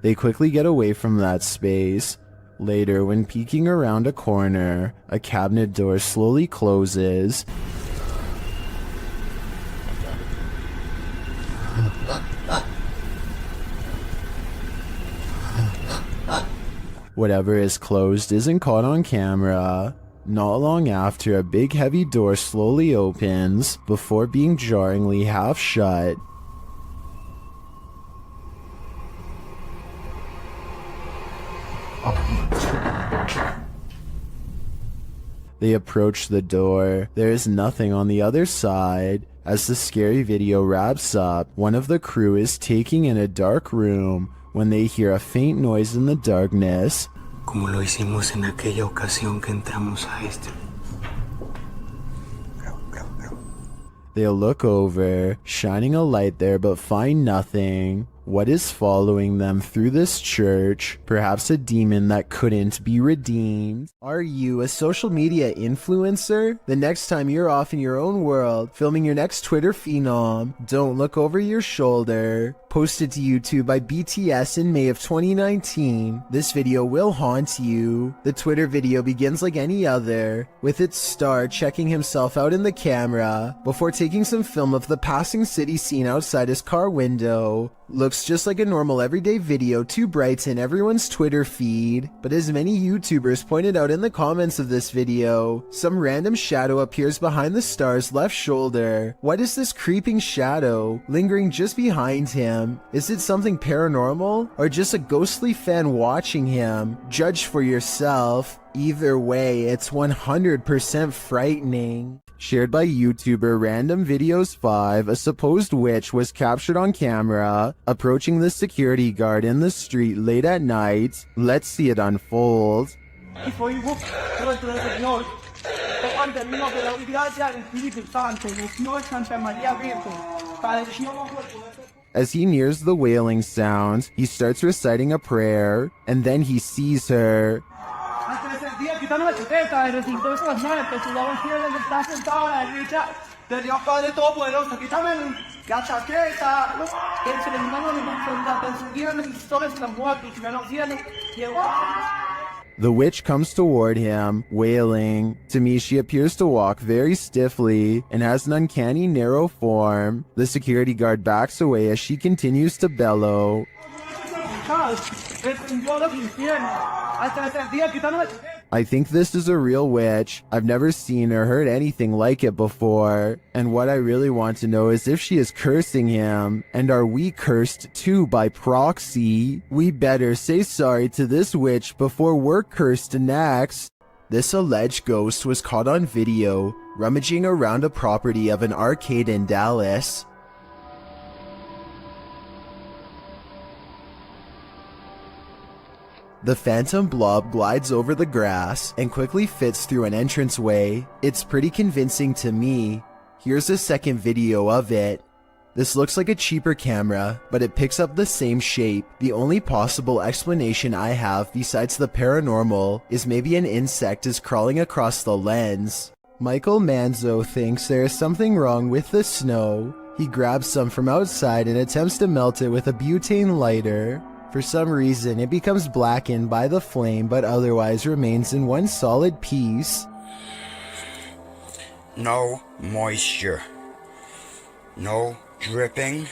A: They quickly get away from that space. Later, when peeking around a corner, a cabinet door slowly closes. Whatever is closed isn't caught on camera. Not long after, a big heavy door slowly opens before being jarringly half shut. They approach the door. There is nothing on the other side. As the scary video wraps up, one of the crew is taking in a dark room when they hear a faint noise in the darkness.
M: Como lo hicimos en aquella ocasión que entramos a este.
A: They'll look over, shining a light there, but find nothing. What is following them through this church? Perhaps a demon that couldn't be redeemed? Are you a social media influencer? The next time you're off in your own world, filming your next Twitter phenom, don't look over your shoulder. Posted to YouTube by BTS in May of 2019, this video will haunt you. The Twitter video begins like any other, with its star checking himself out in the camera before taking some film of the passing city scene outside his car window. Looks just like a normal everyday video to brighten everyone's Twitter feed, but as many YouTubers pointed out in the comments of this video, some random shadow appears behind the star's left shoulder. What is this creeping shadow lingering just behind him? Is it something paranormal or just a ghostly fan watching him? Judge for yourself. Either way, it's 100% frightening. Shared by YouTuber Random Videos 5, a supposed witch was captured on camera approaching the security guard in the street late at night. Let's see it unfold. As he nears the wailing sound, he starts reciting a prayer, and then he sees her. The witch comes toward him, wailing. To me, she appears to walk very stiffly and has an uncanny narrow form. The security guard backs away as she continues to bellow. I think this is a real witch. I've never seen or heard anything like it before. And what I really want to know is if she is cursing him. And are we cursed too by proxy? We better say sorry to this witch before we're cursed next. This alleged ghost was caught on video rummaging around a property of an arcade in Dallas. The phantom blob glides over the grass and quickly fits through an entranceway. It's pretty convincing to me. Here's a second video of it. This looks like a cheaper camera, but it picks up the same shape. The only possible explanation I have besides the paranormal is maybe an insect is crawling across the lens. Michael Manzo thinks there is something wrong with the snow. He grabs some from outside and attempts to melt it with a butane lighter. For some reason, it becomes blackened by the flame but otherwise remains in one solid piece.
N: No moisture. No dripping.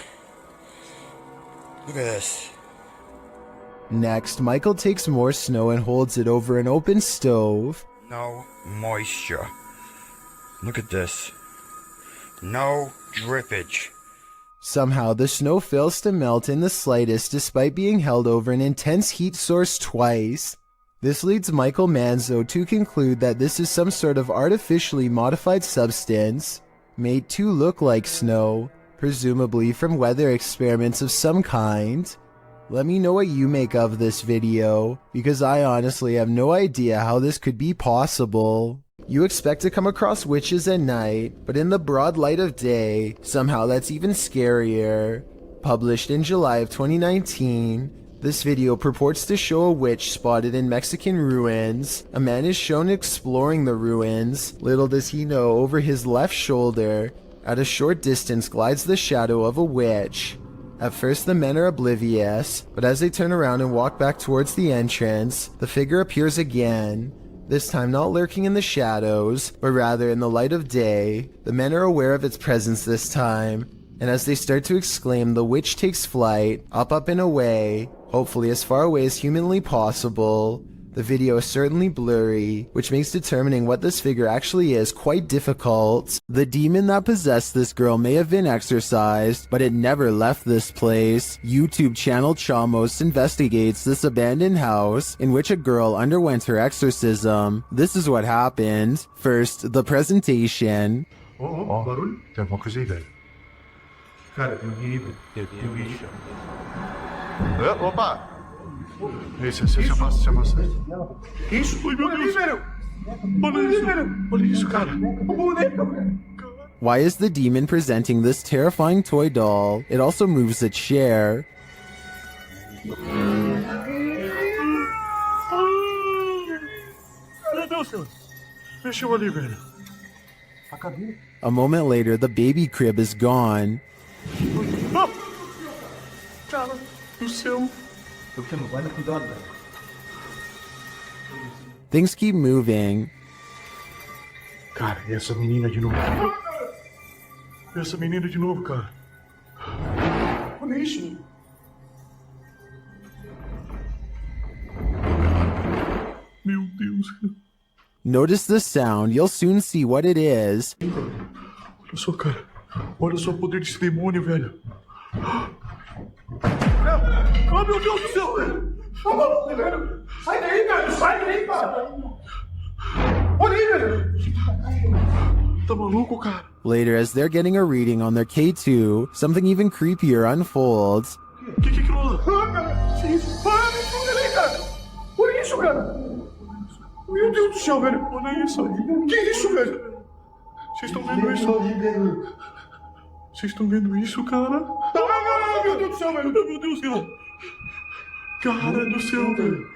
N: Look at this.
A: Next, Michael takes more snow and holds it over an open stove.
N: No moisture. Look at this. No drippage.
A: Somehow, the snow fails to melt in the slightest despite being held over an intense heat source twice. This leads Michael Manzo to conclude that this is some sort of artificially modified substance, made to look like snow, presumably from weather experiments of some kind. Let me know what you make of this video, because I honestly have no idea how this could be possible. You expect to come across witches at night, but in the broad light of day, somehow that's even scarier. Published in July of 2019, this video purports to show a witch spotted in Mexican ruins. A man is shown exploring the ruins. Little does he know, over his left shoulder, at a short distance glides the shadow of a witch. At first the men are oblivious, but as they turn around and walk back towards the entrance, the figure appears again. This time not lurking in the shadows, but rather in the light of day. The men are aware of its presence this time, and as they start to exclaim, the witch takes flight, up and away, hopefully as far away as humanly possible. The video is certainly blurry, which makes determining what this figure actually is quite difficult. The demon that possessed this girl may have been exorcised, but it never left this place. YouTube channel Chamos investigates this abandoned house in which a girl underwent her exorcism. This is what happened. First, the presentation.
K: Barulho? Tem alguma coisa aí, velho? Cara, tem alguém aí, velho. Opa! Esse, se afasta. Isso? Ai, meu Deus! Olha isso, cara!
A: Why is the demon presenting this terrifying toy doll? It also moves a chair.
K: Meu Deus, Deus! Mexeu ali, velho.
A: A moment later, the baby crib is gone.
K: Cara do céu!
A: Things keep moving.
K: Cara, essa menina de novo. Cara. Olha isso. Meu Deus.
A: Notice the sound, you'll soon see what it is.
K: Olha só, cara. Olha só o poder desse demônio, velho. Oh, meu Deus do céu, velho! Velho! Sai daí, velho! Sai daí, cara! Olha aí, velho! Tá maluco, cara?
A: Later, as they're getting a reading on their K2, something even creepier unfolds.
K: Que aquilo lá? Ah, cara! Que isso? Ah, me esconde ali, cara! Olha isso, cara! Meu Deus do céu, velho! Olha isso! Que isso, velho? Vocês estão vendo isso? Vocês estão vendo isso, cara? Ah, meu Deus do céu, velho! Meu Deus, cara! Cara do céu, velho!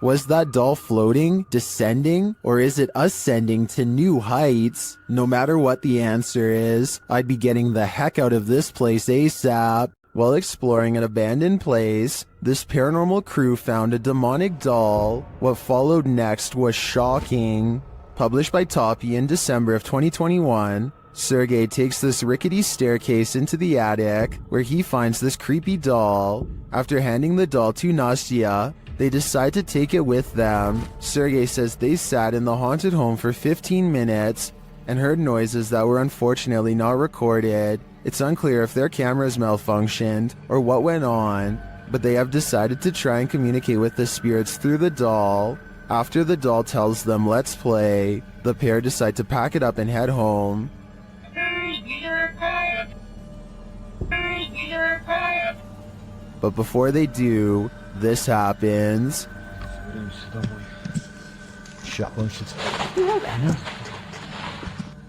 A: Was that doll floating, descending, or is it ascending to new heights? No matter what the answer is, I'd be getting the heck out of this place ASAP. While exploring an abandoned place, this paranormal crew found a demonic doll. What followed next was shocking. Published by Toppy in December of 2021, Sergey takes this rickety staircase into the attic, where he finds this creepy doll. After handing the doll to Nastya, they decide to take it with them. Sergey says they sat in the haunted home for 15 minutes and heard noises that were unfortunately not recorded. It's unclear if their cameras malfunctioned or what went on, but they have decided to try and communicate with the spirits through the doll. After the doll tells them let's play, the pair decide to pack it up and head home. But before they do, this happens.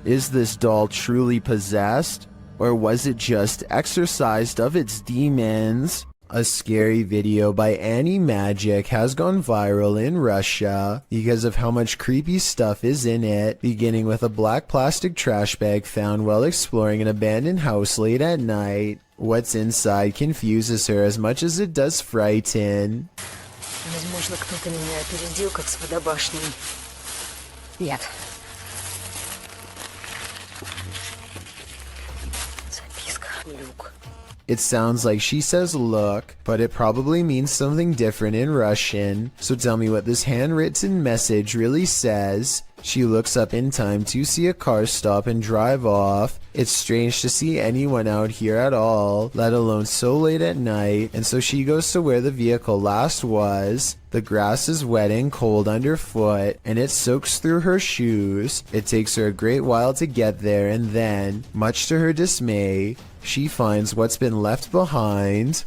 A: Is this doll truly possessed? Or was it just exorcised of its demons? A scary video by Annie Magic has gone viral in Russia because of how much creepy stuff is in it, beginning with a black plastic trash bag found while exploring an abandoned house late at night. What's inside confuses her as much as it does frighten.
I: Возможно, кто-то меня опередил, как с водобашней. Нет. Записка, Люк.
A: It sounds like she says look, but it probably means something different in Russian. So tell me what this handwritten message really says. She looks up in time to see a car stop and drive off. It's strange to see anyone out here at all, let alone so late at night, and so she goes to where the vehicle last was. The grass is wet and cold underfoot, and it soaks through her shoes. It takes her a great while to get there, and then, much to her dismay, she finds what's been left behind.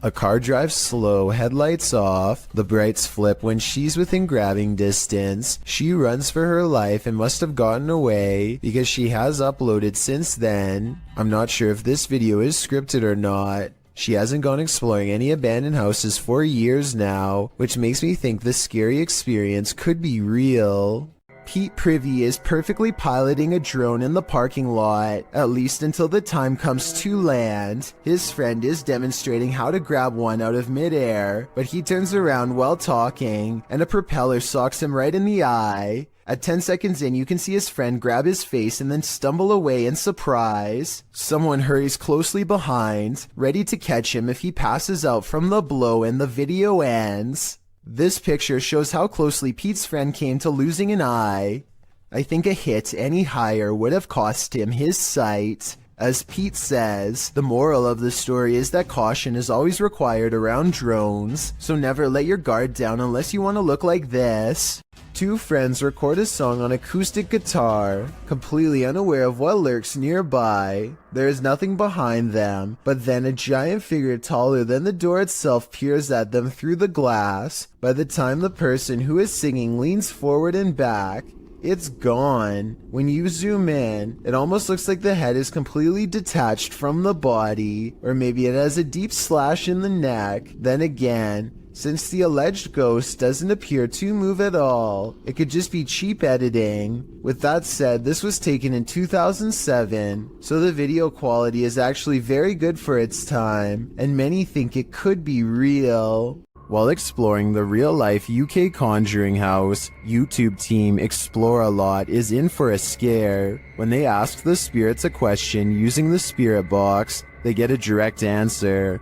A: A car drives slow, headlights off. The brights flip when she's within grabbing distance. She runs for her life and must have gotten away because she has uploaded since then. I'm not sure if this video is scripted or not. She hasn't gone exploring any abandoned houses for years now, which makes me think this scary experience could be real. Pete Privy is perfectly piloting a drone in the parking lot, at least until the time comes to land. His friend is demonstrating how to grab one out of midair, but he turns around while talking, and a propeller socks him right in the eye. At 10 seconds in, you can see his friend grab his face and then stumble away in surprise. Someone hurries closely behind, ready to catch him if he passes out from the blow, and the video ends. This picture shows how closely Pete's friend came to losing an eye. I think a hit any higher would have cost him his sight. As Pete says, the moral of the story is that caution is always required around drones, so never let your guard down unless you want to look like this. Two friends record a song on acoustic guitar, completely unaware of what lurks nearby. There is nothing behind them, but then a giant figure taller than the door itself peers at them through the glass. By the time the person who is singing leans forward and back, it's gone. When you zoom in, it almost looks like the head is completely detached from the body, or maybe it has a deep slash in the neck. Then again, since the alleged ghost doesn't appear to move at all, it could just be cheap editing. With that said, this was taken in 2007, so the video quality is actually very good for its time, and many think it could be real. While exploring the real-life UK Conjuring house, YouTube team Explore-A-Lot is in for a scare. When they ask the spirits a question using the spirit box, they get a direct answer.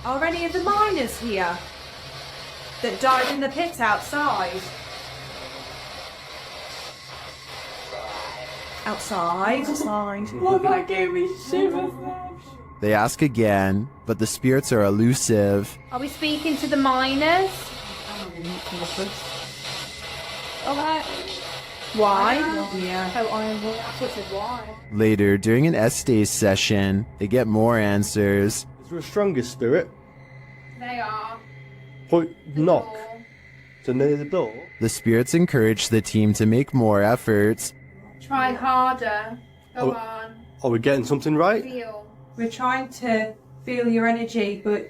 O: Are any of the miners here that died in the pit outside? Outside.
P: Well, that gave me shivers.
A: They ask again, but the spirits are elusive.
O: Are we speaking to the miners? Okay. Why? Yeah. Oh, why?
A: Later, during an S-Days session, they get more answers.
Q: Is there a stronger spirit?
O: They are.
Q: Point knock to near the door.
A: The spirits encourage the team to make more efforts.
O: Try harder. Go on.
Q: Are we getting something right?
O: Feel. We're trying to feel your energy, but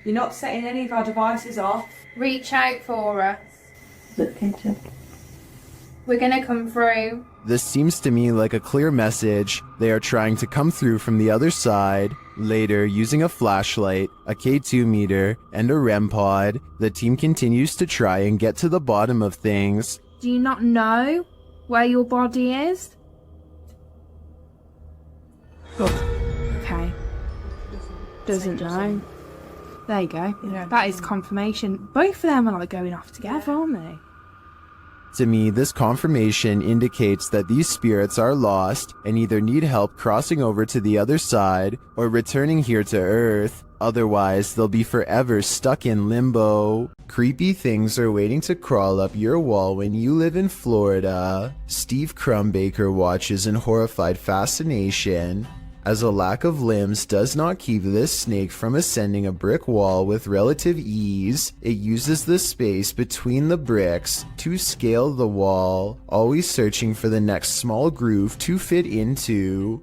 O: you're not setting any of our devices off. Reach out for us. Look into. We're gonna come through.
A: This seems to me like a clear message. They are trying to come through from the other side. Later, using a flashlight, a K2 meter, and a REM pod, the team continues to try and get to the bottom of things.
O: Do you not know where your body is? Okay. Doesn't know. There you go. Yeah. That is confirmation. Both of them are like going off together, aren't they?
A: To me, this confirmation indicates that these spirits are lost and either need help crossing over to the other side or returning here to Earth. Otherwise, they'll be forever stuck in limbo. Creepy things are waiting to crawl up your wall when you live in Florida. Steve Crumbaker watches in horrified fascination, as a lack of limbs does not keep this snake from ascending a brick wall with relative ease. It uses the space between the bricks to scale the wall, always searching for the next small groove to fit into.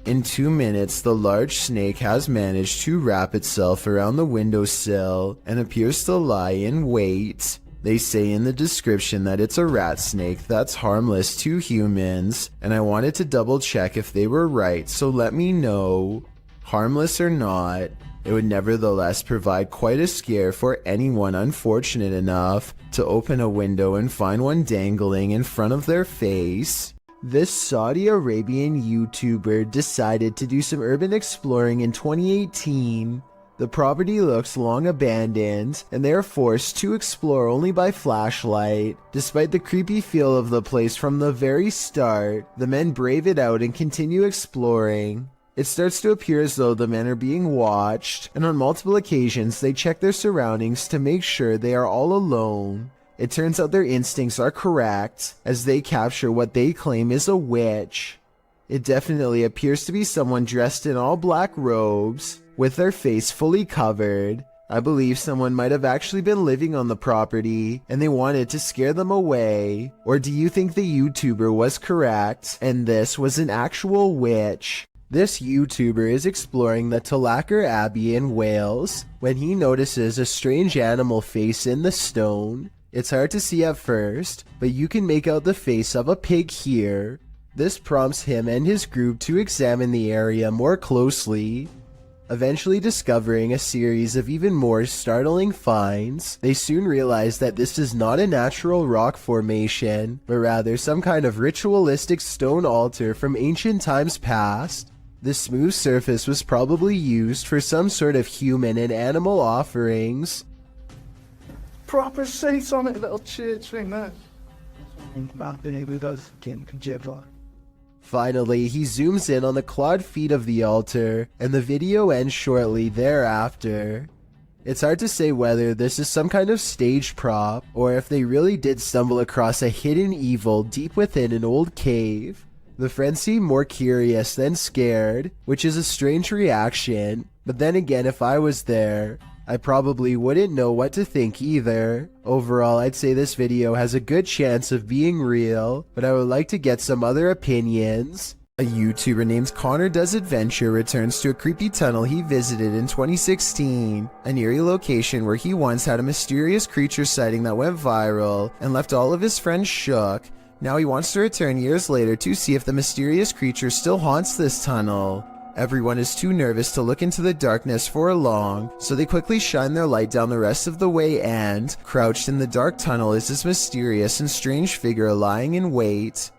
A: In 2 minutes, the large snake has managed to wrap itself around the windowsill and appears to lie in wait. They say in the description that it's a rat snake that's harmless to humans, and I wanted to double check if they were right, so let me know. Harmless or not, it would nevertheless provide quite a scare for anyone unfortunate enough to open a window and find one dangling in front of their face. This Saudi Arabian YouTuber decided to do some urban exploring in 2018. The property looks long abandoned, and they are forced to explore only by flashlight. Despite the creepy feel of the place from the very start, the men brave it out and continue exploring. It starts to appear as though the men are being watched, and on multiple occasions they check their surroundings to make sure they are all alone. It turns out their instincts are correct, as they capture what they claim is a witch. It definitely appears to be someone dressed in all black robes, with their face fully covered. I believe someone might have actually been living on the property, and they wanted to scare them away. Or do you think the YouTuber was correct, and this was an actual witch? This YouTuber is exploring the Tulacker Abbey in Wales when he notices a strange animal face in the stone. It's hard to see at first, but you can make out the face of a pig here. This prompts him and his group to examine the area more closely. Eventually discovering a series of even more startling finds, they soon realize that this is not a natural rock formation, but rather some kind of ritualistic stone altar from ancient times past. The smooth surface was probably used for some sort of human and animal offerings.
K: Proper seats on it, little church thing there.
A: Finally, he zooms in on the clawed feet of the altar, and the video ends shortly thereafter. It's hard to say whether this is some kind of stage prop, or if they really did stumble across a hidden evil deep within an old cave. The friends seem more curious than scared, which is a strange reaction, but then again, if I was there, I probably wouldn't know what to think either. Overall, I'd say this video has a good chance of being real, but I would like to get some other opinions. A YouTuber named Connor Does Adventure returns to a creepy tunnel he visited in 2016, an eerie location where he once had a mysterious creature sighting that went viral and left all of his friends shook. Now he wants to return years later to see if the mysterious creature still haunts this tunnel. Everyone is too nervous to look into the darkness for long, so they quickly shine their light down the rest of the way and, crouched in the dark tunnel is this mysterious and strange figure lying in wait.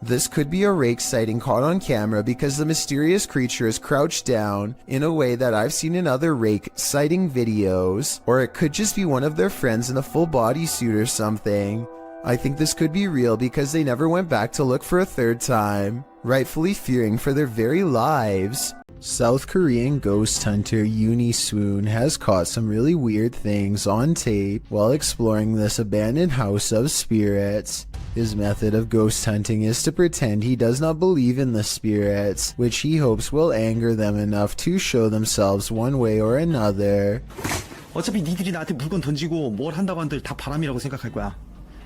A: This could be a rake sighting caught on camera because the mysterious creature is crouched down in a way that I've seen in other rake sighting videos, or it could just be one of their friends in a full bodysuit or something. I think this could be real because they never went back to look for a third time, rightfully fearing for their very lives. South Korean ghost hunter Swoon has caught some really weird things on tape while exploring this abandoned house of spirits. His method of ghost hunting is to pretend he does not believe in the spirits, which he hopes will anger them enough to show themselves one way or another.
R: 어차피 니들이 나한테 물건 던지고 뭘 한다고 한들 다 바람이라고 생각할 거야.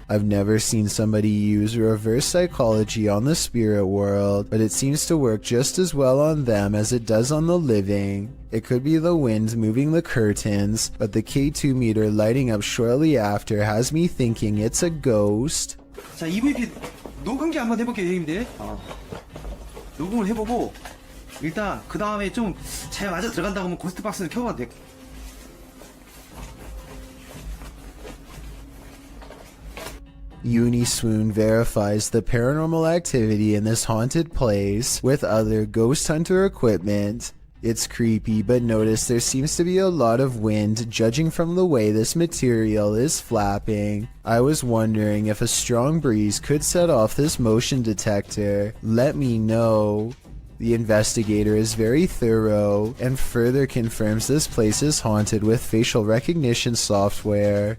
A: I've never seen somebody use reverse psychology on the spirit world, but it seems to work just as well on them as it does on the living. It could be the wind moving the curtains, but the K2 meter lighting up shortly after has me thinking it's a ghost.
R: 자, EVP 녹음기 한번 해볼게요, 형님들. 녹음을 해보고 일단 그 다음에 좀 잘 맞아 들어간다고 하면 고스트 박스는 켜봐도 돼.
A: Swoon verifies the paranormal activity in this haunted place with other ghost hunter equipment. It's creepy, but notice there seems to be a lot of wind judging from the way this material is flapping. I was wondering if a strong breeze could set off this motion detector. Let me know. The investigator is very thorough and further confirms this place is haunted with facial recognition software.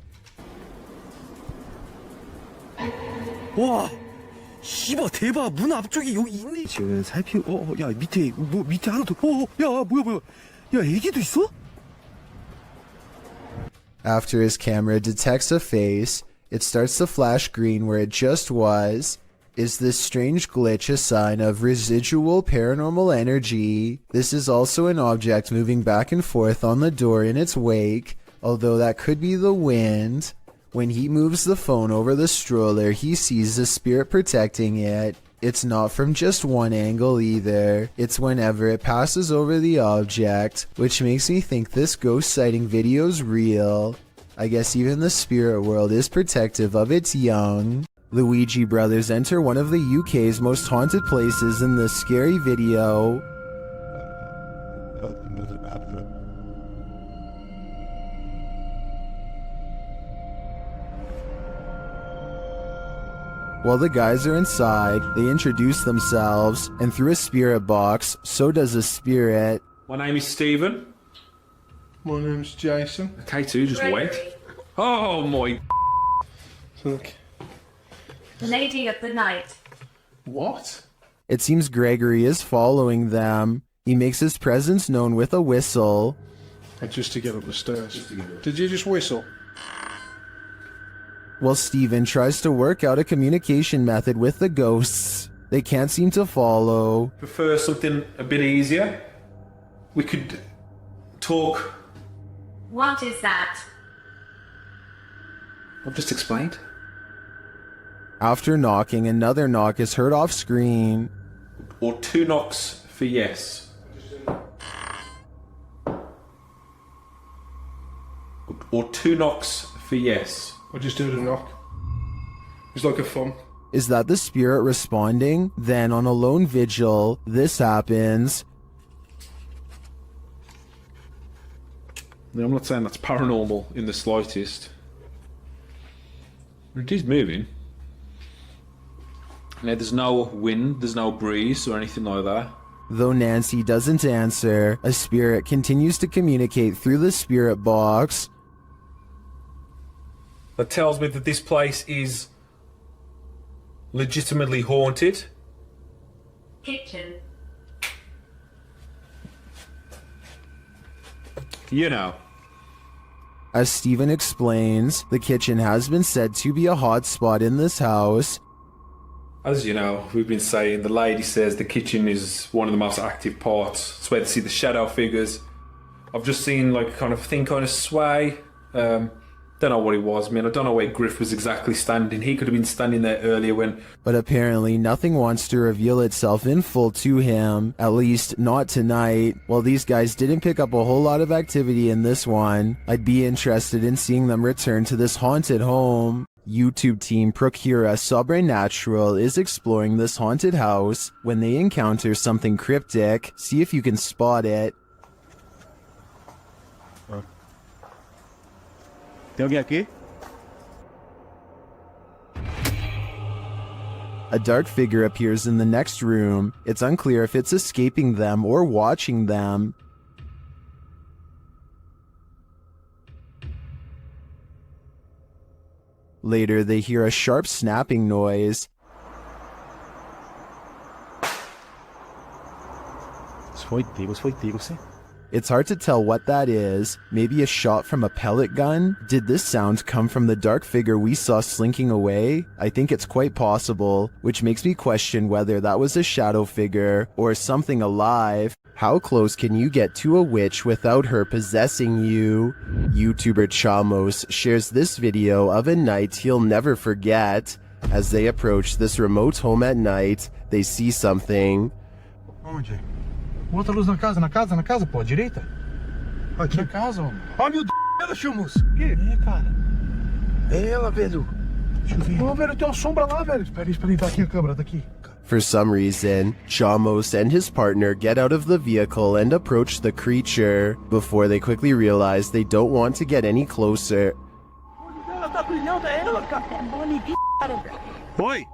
R: 와, 씨발 대박. 문 앞쪽에 여기 있네. 지금 살피고 야 밑에 뭐 밑에 하나 더. 야 뭐야. 야 애기도 있어?
A: After his camera detects a face, it starts to flash green where it just was. Is this strange glitch a sign of residual paranormal energy? This is also an object moving back and forth on the door in its wake, although that could be the wind. When he moves the phone over the stroller, he sees the spirit protecting it. It's not from just one angle either. It's whenever it passes over the object, which makes me think this ghost sighting video's real. I guess even the spirit world is protective of its young. Luigi brothers enter one of the UK's most haunted places in this scary video. While the guys are inside, they introduce themselves, and through a spirit box, so does a spirit.
S: My name is Stephen.
K: My name's Jason.
S: K2, just wait. Oh my.
K: Look.
P: The lady of the night.
K: What?
A: It seems Gregory is following them. He makes his presence known with a whistle.
K: Just to get up the stairs. Did you just whistle?
A: while Steven tries to work out a communication method with the ghosts. They can't seem to follow.
S: Prefer something a bit easier? We could talk.
P: What is that?
S: I've just explained.
A: After knocking, another knock is heard off screen.
S: Or 2 knocks for yes. Or 2 knocks for yes.
K: I'll just do the knock. It's like a thumb.
A: Is that the spirit responding? Then on a lone vigil, this happens.
S: Now, I'm not saying that's paranormal in the slightest. It is moving. Now, there's no wind, there's no breeze or anything like that.
A: Though Nancy doesn't answer, a spirit continues to communicate through the spirit box.
S: That tells me that this place is legitimately haunted.
P: Kitchen.
S: You know.
A: As Steven explains, the kitchen has been said to be a hotspot in this house.
S: As you know, we've been saying, the lady says the kitchen is one of the most active parts. It's where they see the shadow figures. I've just seen like a kind of sway. Don't know what it was, man. I don't know where Griff was exactly standing. He could have been standing there earlier when...
A: But apparently nothing wants to reveal itself in full to him, at least not tonight. While these guys didn't pick up a whole lot of activity in this one, I'd be interested in seeing them return to this haunted home. YouTube team Procura Sobrenatural is exploring this haunted house. When they encounter something cryptic, see if you can spot it.
R: Tem alguém aqui?
A: A dark figure appears in the next room. It's unclear if it's escaping them or watching them. Later, they hear a sharp snapping noise.
R: Was foi Tigo, sim?
A: It's hard to tell what that is. Maybe a shot from a pellet gun? Did this sound come from the dark figure we saw slinking away? I think it's quite possible, which makes me question whether that was a shadow figure or something alive. How close can you get to a witch without her possessing you? YouTuber Chamos shares this video of a night he'll never forget. As they approach this remote home at night, they see something.
J: Onde? Bota a luz na casa, pô, à direita. Aqui. Na casa, homem. Ó, meu Deus, ela, Chamos. O quê? É, cara. É ela, velho. Deixa eu ver. Ô, velho, tem uma sombra lá, velho. Espera aí, tá aqui a câmera, tá aqui.
A: For some reason, Chamos and his partner get out of the vehicle and approach the creature, before they quickly realize they don't want to get any closer.
J: Ela tá brilhando, é ela, cara. Cara.
R: Oi!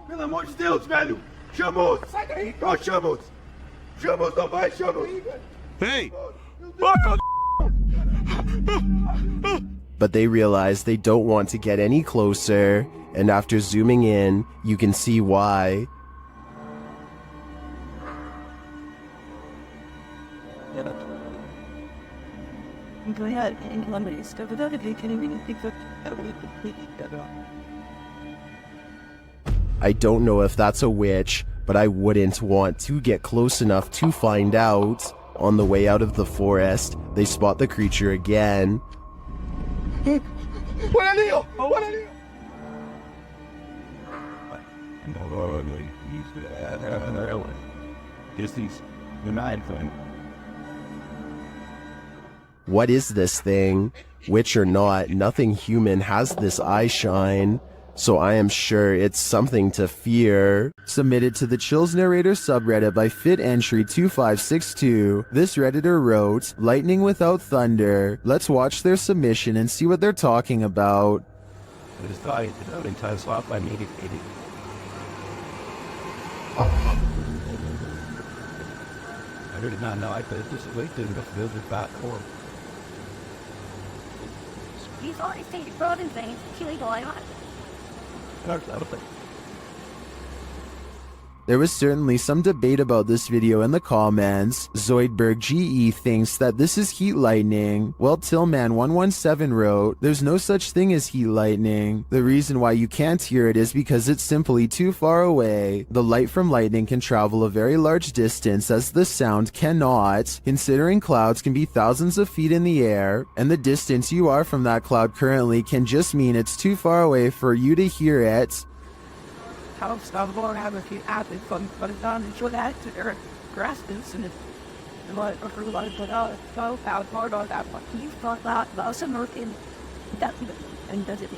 J: Pelo amor de Deus, velho. Chamos. Sai daí. Ó, Chamos. Chamos, não vai, Chamos.
R: Hey!
A: But they realize they don't want to get any closer, and after zooming in, you can see why. I don't know if that's a witch, but I wouldn't want to get close enough to find out. On the way out of the forest, they spot the creature again. What is this thing? Witch or not, nothing human has this eye shine. So I am sure it's something to fear. Submitted to the Chills Narrator subreddit by FitEntry2562. This redditor wrote, "Lightning without thunder." Let's watch their submission and see what they're talking about.
R: I did not know. I put this away to build it back home.
P: He's already stated fraud and things. Illegal, I
A: There was certainly some debate about this video in the comments. Zoidberg GE thinks that this is heat lightning, while Tillman117 wrote, there's no such thing as heat lightning. The reason why you can't hear it is because it's simply too far away. The light from lightning can travel a very large distance as the sound cannot, considering clouds can be thousands of feet in the air, and the distance you are from that cloud currently can just mean it's too far away for you to hear it.
T: How some more have a few apples from Plantation and show that to their grasses and the light of her life, but so out hard on that one. You thought that about some earth in that and does it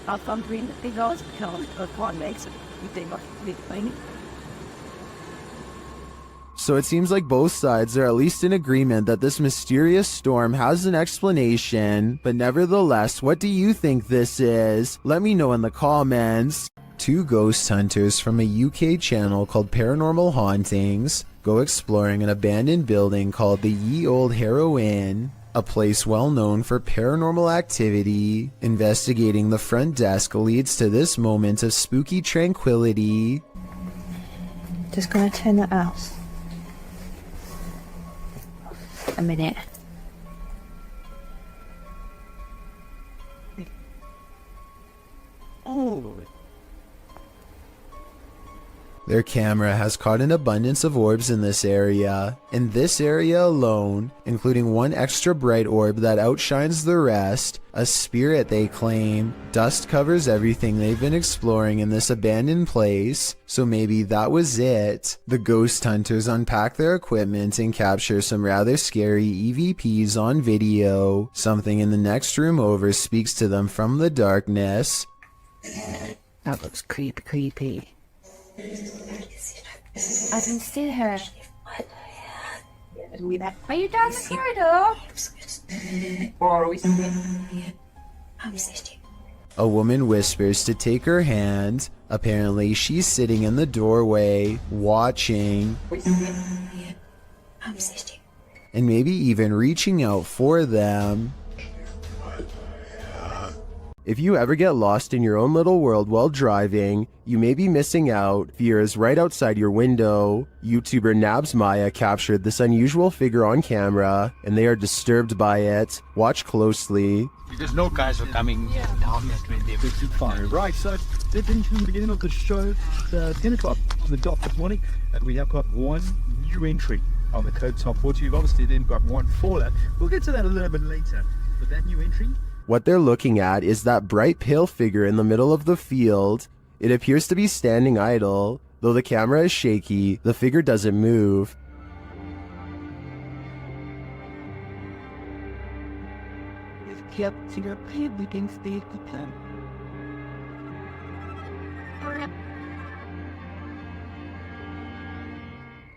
T: not some green that they always become one makes it. You think must be playing.
A: So it seems like both sides are at least in agreement that this mysterious storm has an explanation, but nevertheless, what do you think this is? Let me know in the comments. Two ghost hunters from a UK channel called Paranormal Hauntings go exploring an abandoned building called the Ye Old Harrow Inn, a place well known for paranormal activity. Investigating the front desk leads to this moment of spooky tranquility.
I: Just gonna turn that off. A minute.
T: Oh.
A: Their camera has caught an abundance of orbs in this area. In this area alone, including one extra bright orb that outshines the rest, a spirit they claim. Dust covers everything they've been exploring in this abandoned place, so maybe that was it. The ghost hunters unpack their equipment and capture some rather scary EVPs on video. Something in the next room over speaks to them from the darkness.
I: That looks creepy. I can see her. Are you down the corridor?
T: Or are we
A: A woman whispers to take her hand. Apparently, she's sitting in the doorway, watching, and maybe even reaching out for them. If you ever get lost in your own little world while driving, you may be missing out. Fear is right outside your window. YouTuber Nabs Maya captured this unusual figure on camera, and they are disturbed by it. Watch closely.
J: There's no guys are coming down that way. They're too far. Right, so it's in the beginning of the show, 10 o'clock on the dot this morning, and we have got one new entry on the code top 40. We've obviously then got one fallout. We'll get to that a little bit later, but that new entry.
A: What they're looking at is that bright pale figure in the middle of the field. It appears to be standing idle. Though the camera is shaky, the figure doesn't move.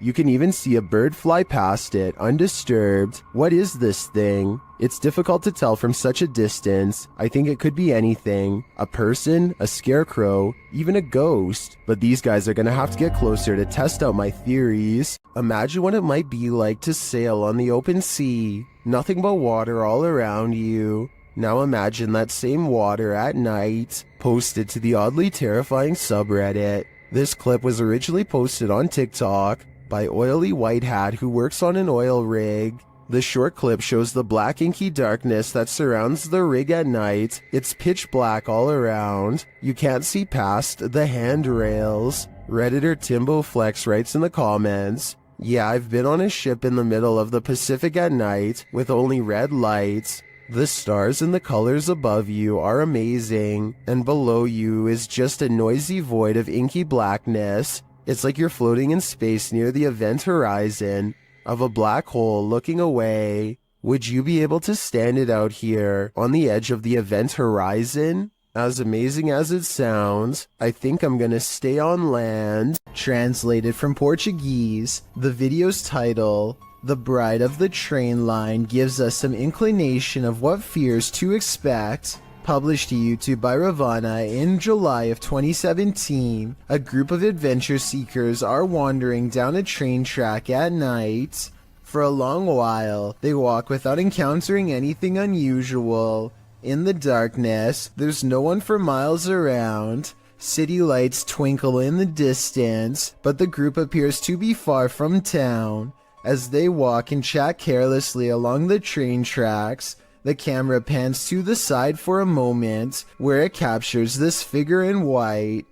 A: You can even see a bird fly past it, undisturbed. What is this thing? It's difficult to tell from such a distance. I think it could be anything. A person, a scarecrow, even a ghost. But these guys are gonna have to get closer to test out my theories. Imagine what it might be like to sail on the open sea. Nothing but water all around you. Now imagine that same water at night. Posted to the oddly terrifying subreddit. This clip was originally posted on TikTok by Oily White Hat, who works on an oil rig. The short clip shows the black inky darkness that surrounds the rig at night. It's pitch black all around. You can't see past the handrails. Redditor Timbo Flex writes in the comments, "Yeah, I've been on a ship in the middle of the Pacific at night with only red lights. The stars and the colors above you are amazing, and below you is just a noisy void of inky blackness. It's like you're floating in space near the event horizon of a black hole looking away. Would you be able to stand it out here on the edge of the event horizon? As amazing as it sounds, I think I'm gonna stay on land." Translated from Portuguese, the video's title, "The Bride of the Train Line," gives us some inclination of what fears to expect. Published to YouTube by Ravana in July of 2017, a group of adventure seekers are wandering down a train track at night. For a long while, they walk without encountering anything unusual. In the darkness, there's no one for miles around. City lights twinkle in the distance, but the group appears to be far from town. As they walk and chat carelessly along the train tracks, the camera pans to the side for a moment, where it captures this figure in white.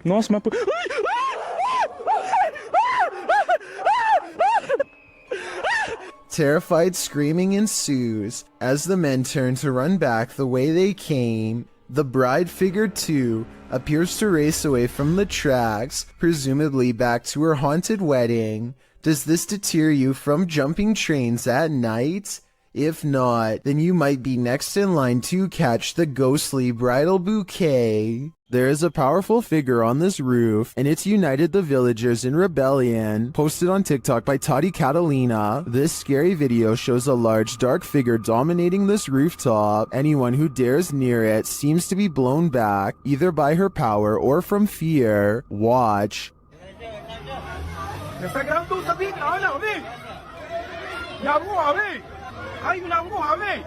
R: Nossa, mas...
A: Terrified screaming ensues as the men turn to run back the way they came. The bride figure too appears to race away from the tracks, presumably back to her haunted wedding. Does this deter you from jumping trains at night? If not, then you might be next in line to catch the ghostly bridal bouquet. There is a powerful figure on this roof, and it's united the villagers in rebellion. Posted on TikTok by Tati Catalina, this scary video shows a large dark figure dominating this rooftop. Anyone who dares near it seems to be blown back, either by her power or from fear. Watch.
K: Hay una bruja, ve.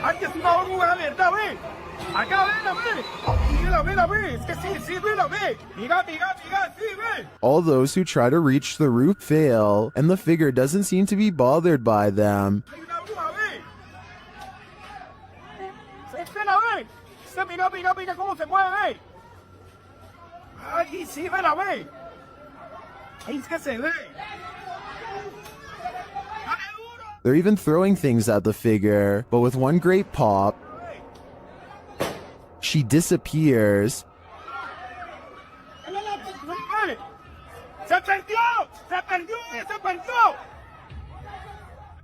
K: Aquí es una bruja, ¿verdad, ve? Acá, ven, ve. Mira, ve. Es que sí, mira, ve. Mira, sí, ve.
A: All those who try to reach the roof fail, and the figure doesn't seem to be bothered by them.
K: Hay una bruja, ve. Espera, ve. Mira cómo se mueve, ve. Ay, sí, mira, ve. Es que se ve.
A: They're even throwing things at the figure, but with one great pop, she disappears.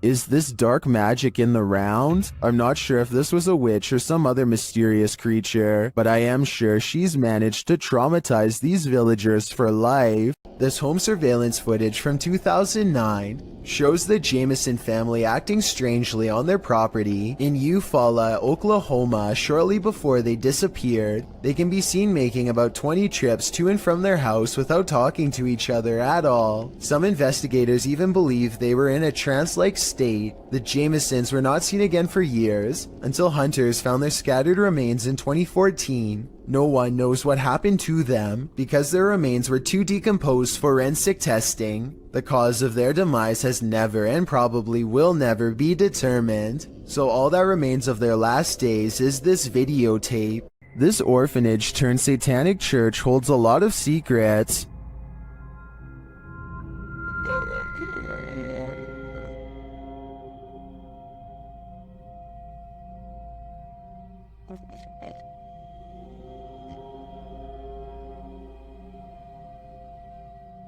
A: Is this dark magic in the round? I'm not sure if this was a witch or some other mysterious creature, but I am sure she's managed to traumatize these villagers for life. This home surveillance footage from 2009 shows the Jameson family acting strangely on their property in Eufaula, Oklahoma shortly before they disappeared. They can be seen making about 20 trips to and from their house without talking to each other at all. Some investigators even believe they were in a trance-like state. The Jamesons were not seen again for years, until hunters found their scattered remains in 2014. No one knows what happened to them, because their remains were too decomposed for forensic testing. The cause of their demise has never and probably will never be determined, so all that remains of their last days is this videotape. This orphanage turned satanic church holds a lot of secrets.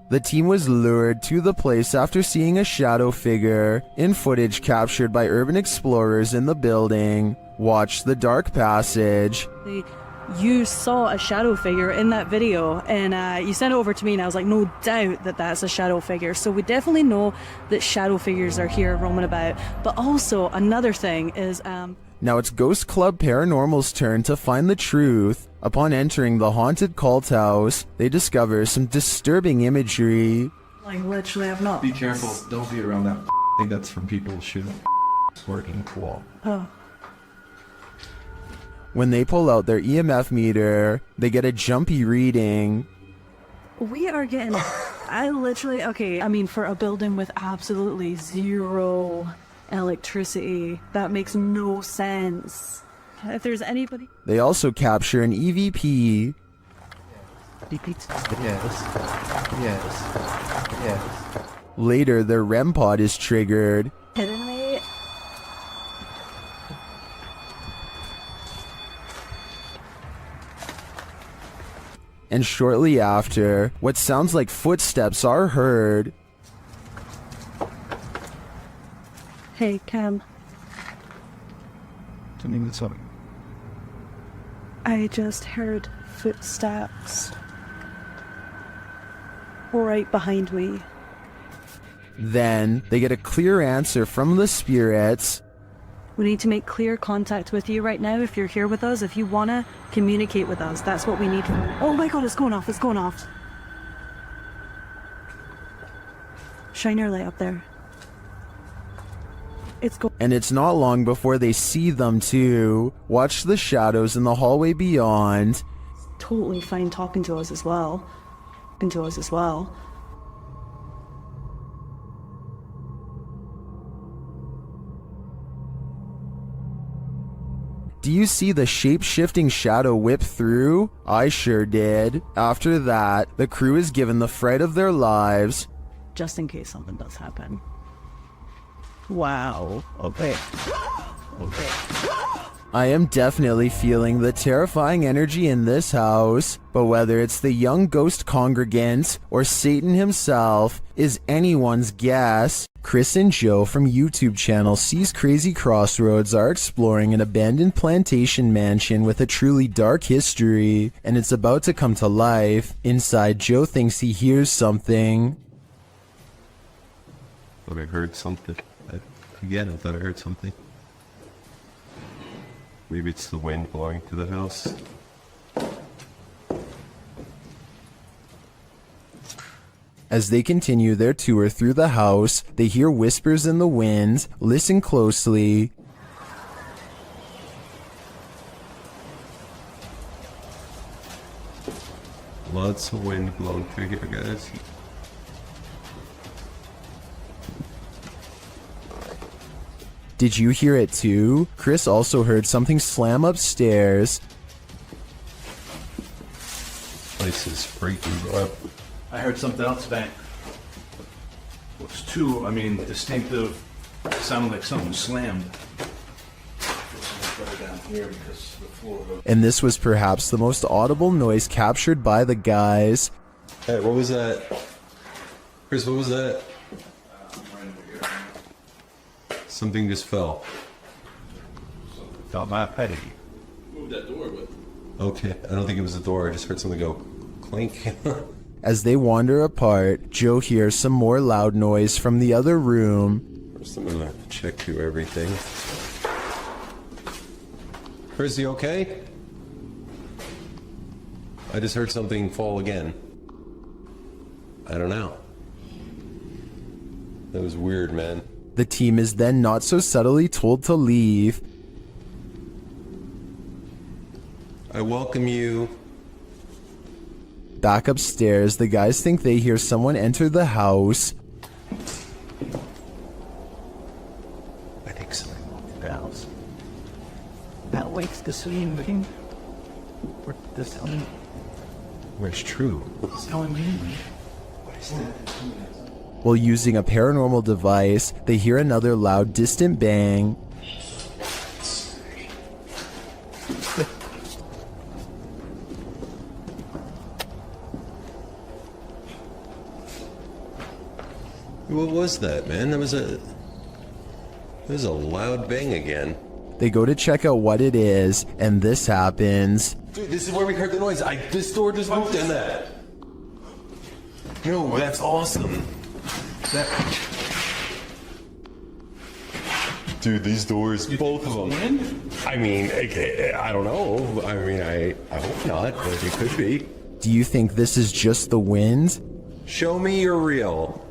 A: The team was lured to the place after seeing a shadow figure in footage captured by urban explorers in the building. Watch the dark passage.
U: You saw a shadow figure in that video, and you sent it over to me, and I was like, no doubt that that's a shadow figure. So we definitely know that shadow figures are here roaming about. But also another thing is
A: now it's Ghost Club Paranormal's turn to find the truth. Upon entering the haunted cult house, they discover some disturbing imagery.
U: Like, literally, I've not.
B: Be careful, don't be around that thing that's from people shooting working cool.
U: Oh.
A: When they pull out their EMF meter, they get a jumpy reading.
U: We are getting, okay, I mean, for a building with absolutely zero electricity, that makes no sense. If there's anybody...
A: They also capture an EVP.
B: Yes.
A: Later, their REM pod is triggered.
U: Kidding me?
A: And shortly after, what sounds like footsteps are heard.
U: Hey, Cam.
B: Something.
U: I just heard footsteps right behind me.
A: Then, they get a clear answer from the spirits.
U: We need to make clear contact with you right now if you're here with us. If you want to communicate with us, that's what we need. Oh my god, it's going off. Shine your light up there.
A: And it's not long before they see them too. Watch the shadows in the hallway beyond.
U: totally fine talking to us as well.
A: Do you see the shape-shifting shadow whip through? I sure did. After that, the crew is given the fright of their lives.
U: Just in case something does happen. Wow. Okay.
A: I am definitely feeling the terrifying energy in this house, but whether it's the young ghost congregants or Satan himself is anyone's guess. Chris and Joe from YouTube channel Sees Crazy Crossroads are exploring an abandoned plantation mansion with a truly dark history, and it's about to come to life. Inside, Joe thinks he hears something.
E: Thought I heard something. Again, I thought I heard something. Maybe it's the wind blowing to the house.
A: As they continue their tour through the house, they hear whispers in the wind. Listen closely.
E: Lots of wind blowing through here, guys.
A: Did you hear it too? Chris also heard something slam upstairs.
E: Place is freaking up.
J: I heard something else bang. It was too, distinctive. It sounded like something slammed. Down here because the floor.
A: And this was perhaps the most audible noise captured by the guys.
E: Hey, what was that? Chris, what was that? Something just fell.
J: Got my petty.
E: Moved that door, but... Okay, I don't think it was the door. I just heard something go clink.
A: As they wander apart, Joe hears some more loud noise from the other room.
E: First, I'm gonna check through everything. Chris, you okay? I just heard something fall again. I don't know. That was weird, man.
A: The team is then not so subtly told to leave.
E: I welcome you.
A: Back upstairs, the guys think they hear someone enter the house.
J: I think someone walked in the house. That wakes the sleeping. The sound.
E: Where's true?
J: Sound me. What is that?
A: While using a paranormal device, they hear another loud, distant bang.
E: What was that, man? That was a loud bang again.
A: They go to check out what it is, and this happens.
E: Dude, this is where we heard the noise. This door just moved in that. No, that's awesome. Dude, these doors, both of them. I mean, I don't know. I hope not, but it could be.
A: Do you think this is just the wind?
E: Show me you're real.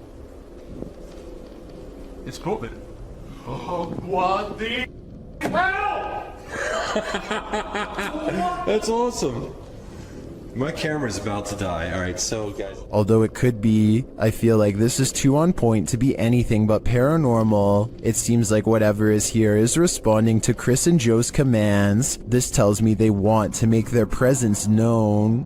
J: It's COVID. Oh, what the hell?
E: That's awesome. My camera's about to die. Alright, so guys.
A: Although it could be, I feel like this is too on point to be anything but paranormal. It seems like whatever is here is responding to Chris and Joe's commands. This tells me they want to make their presence known.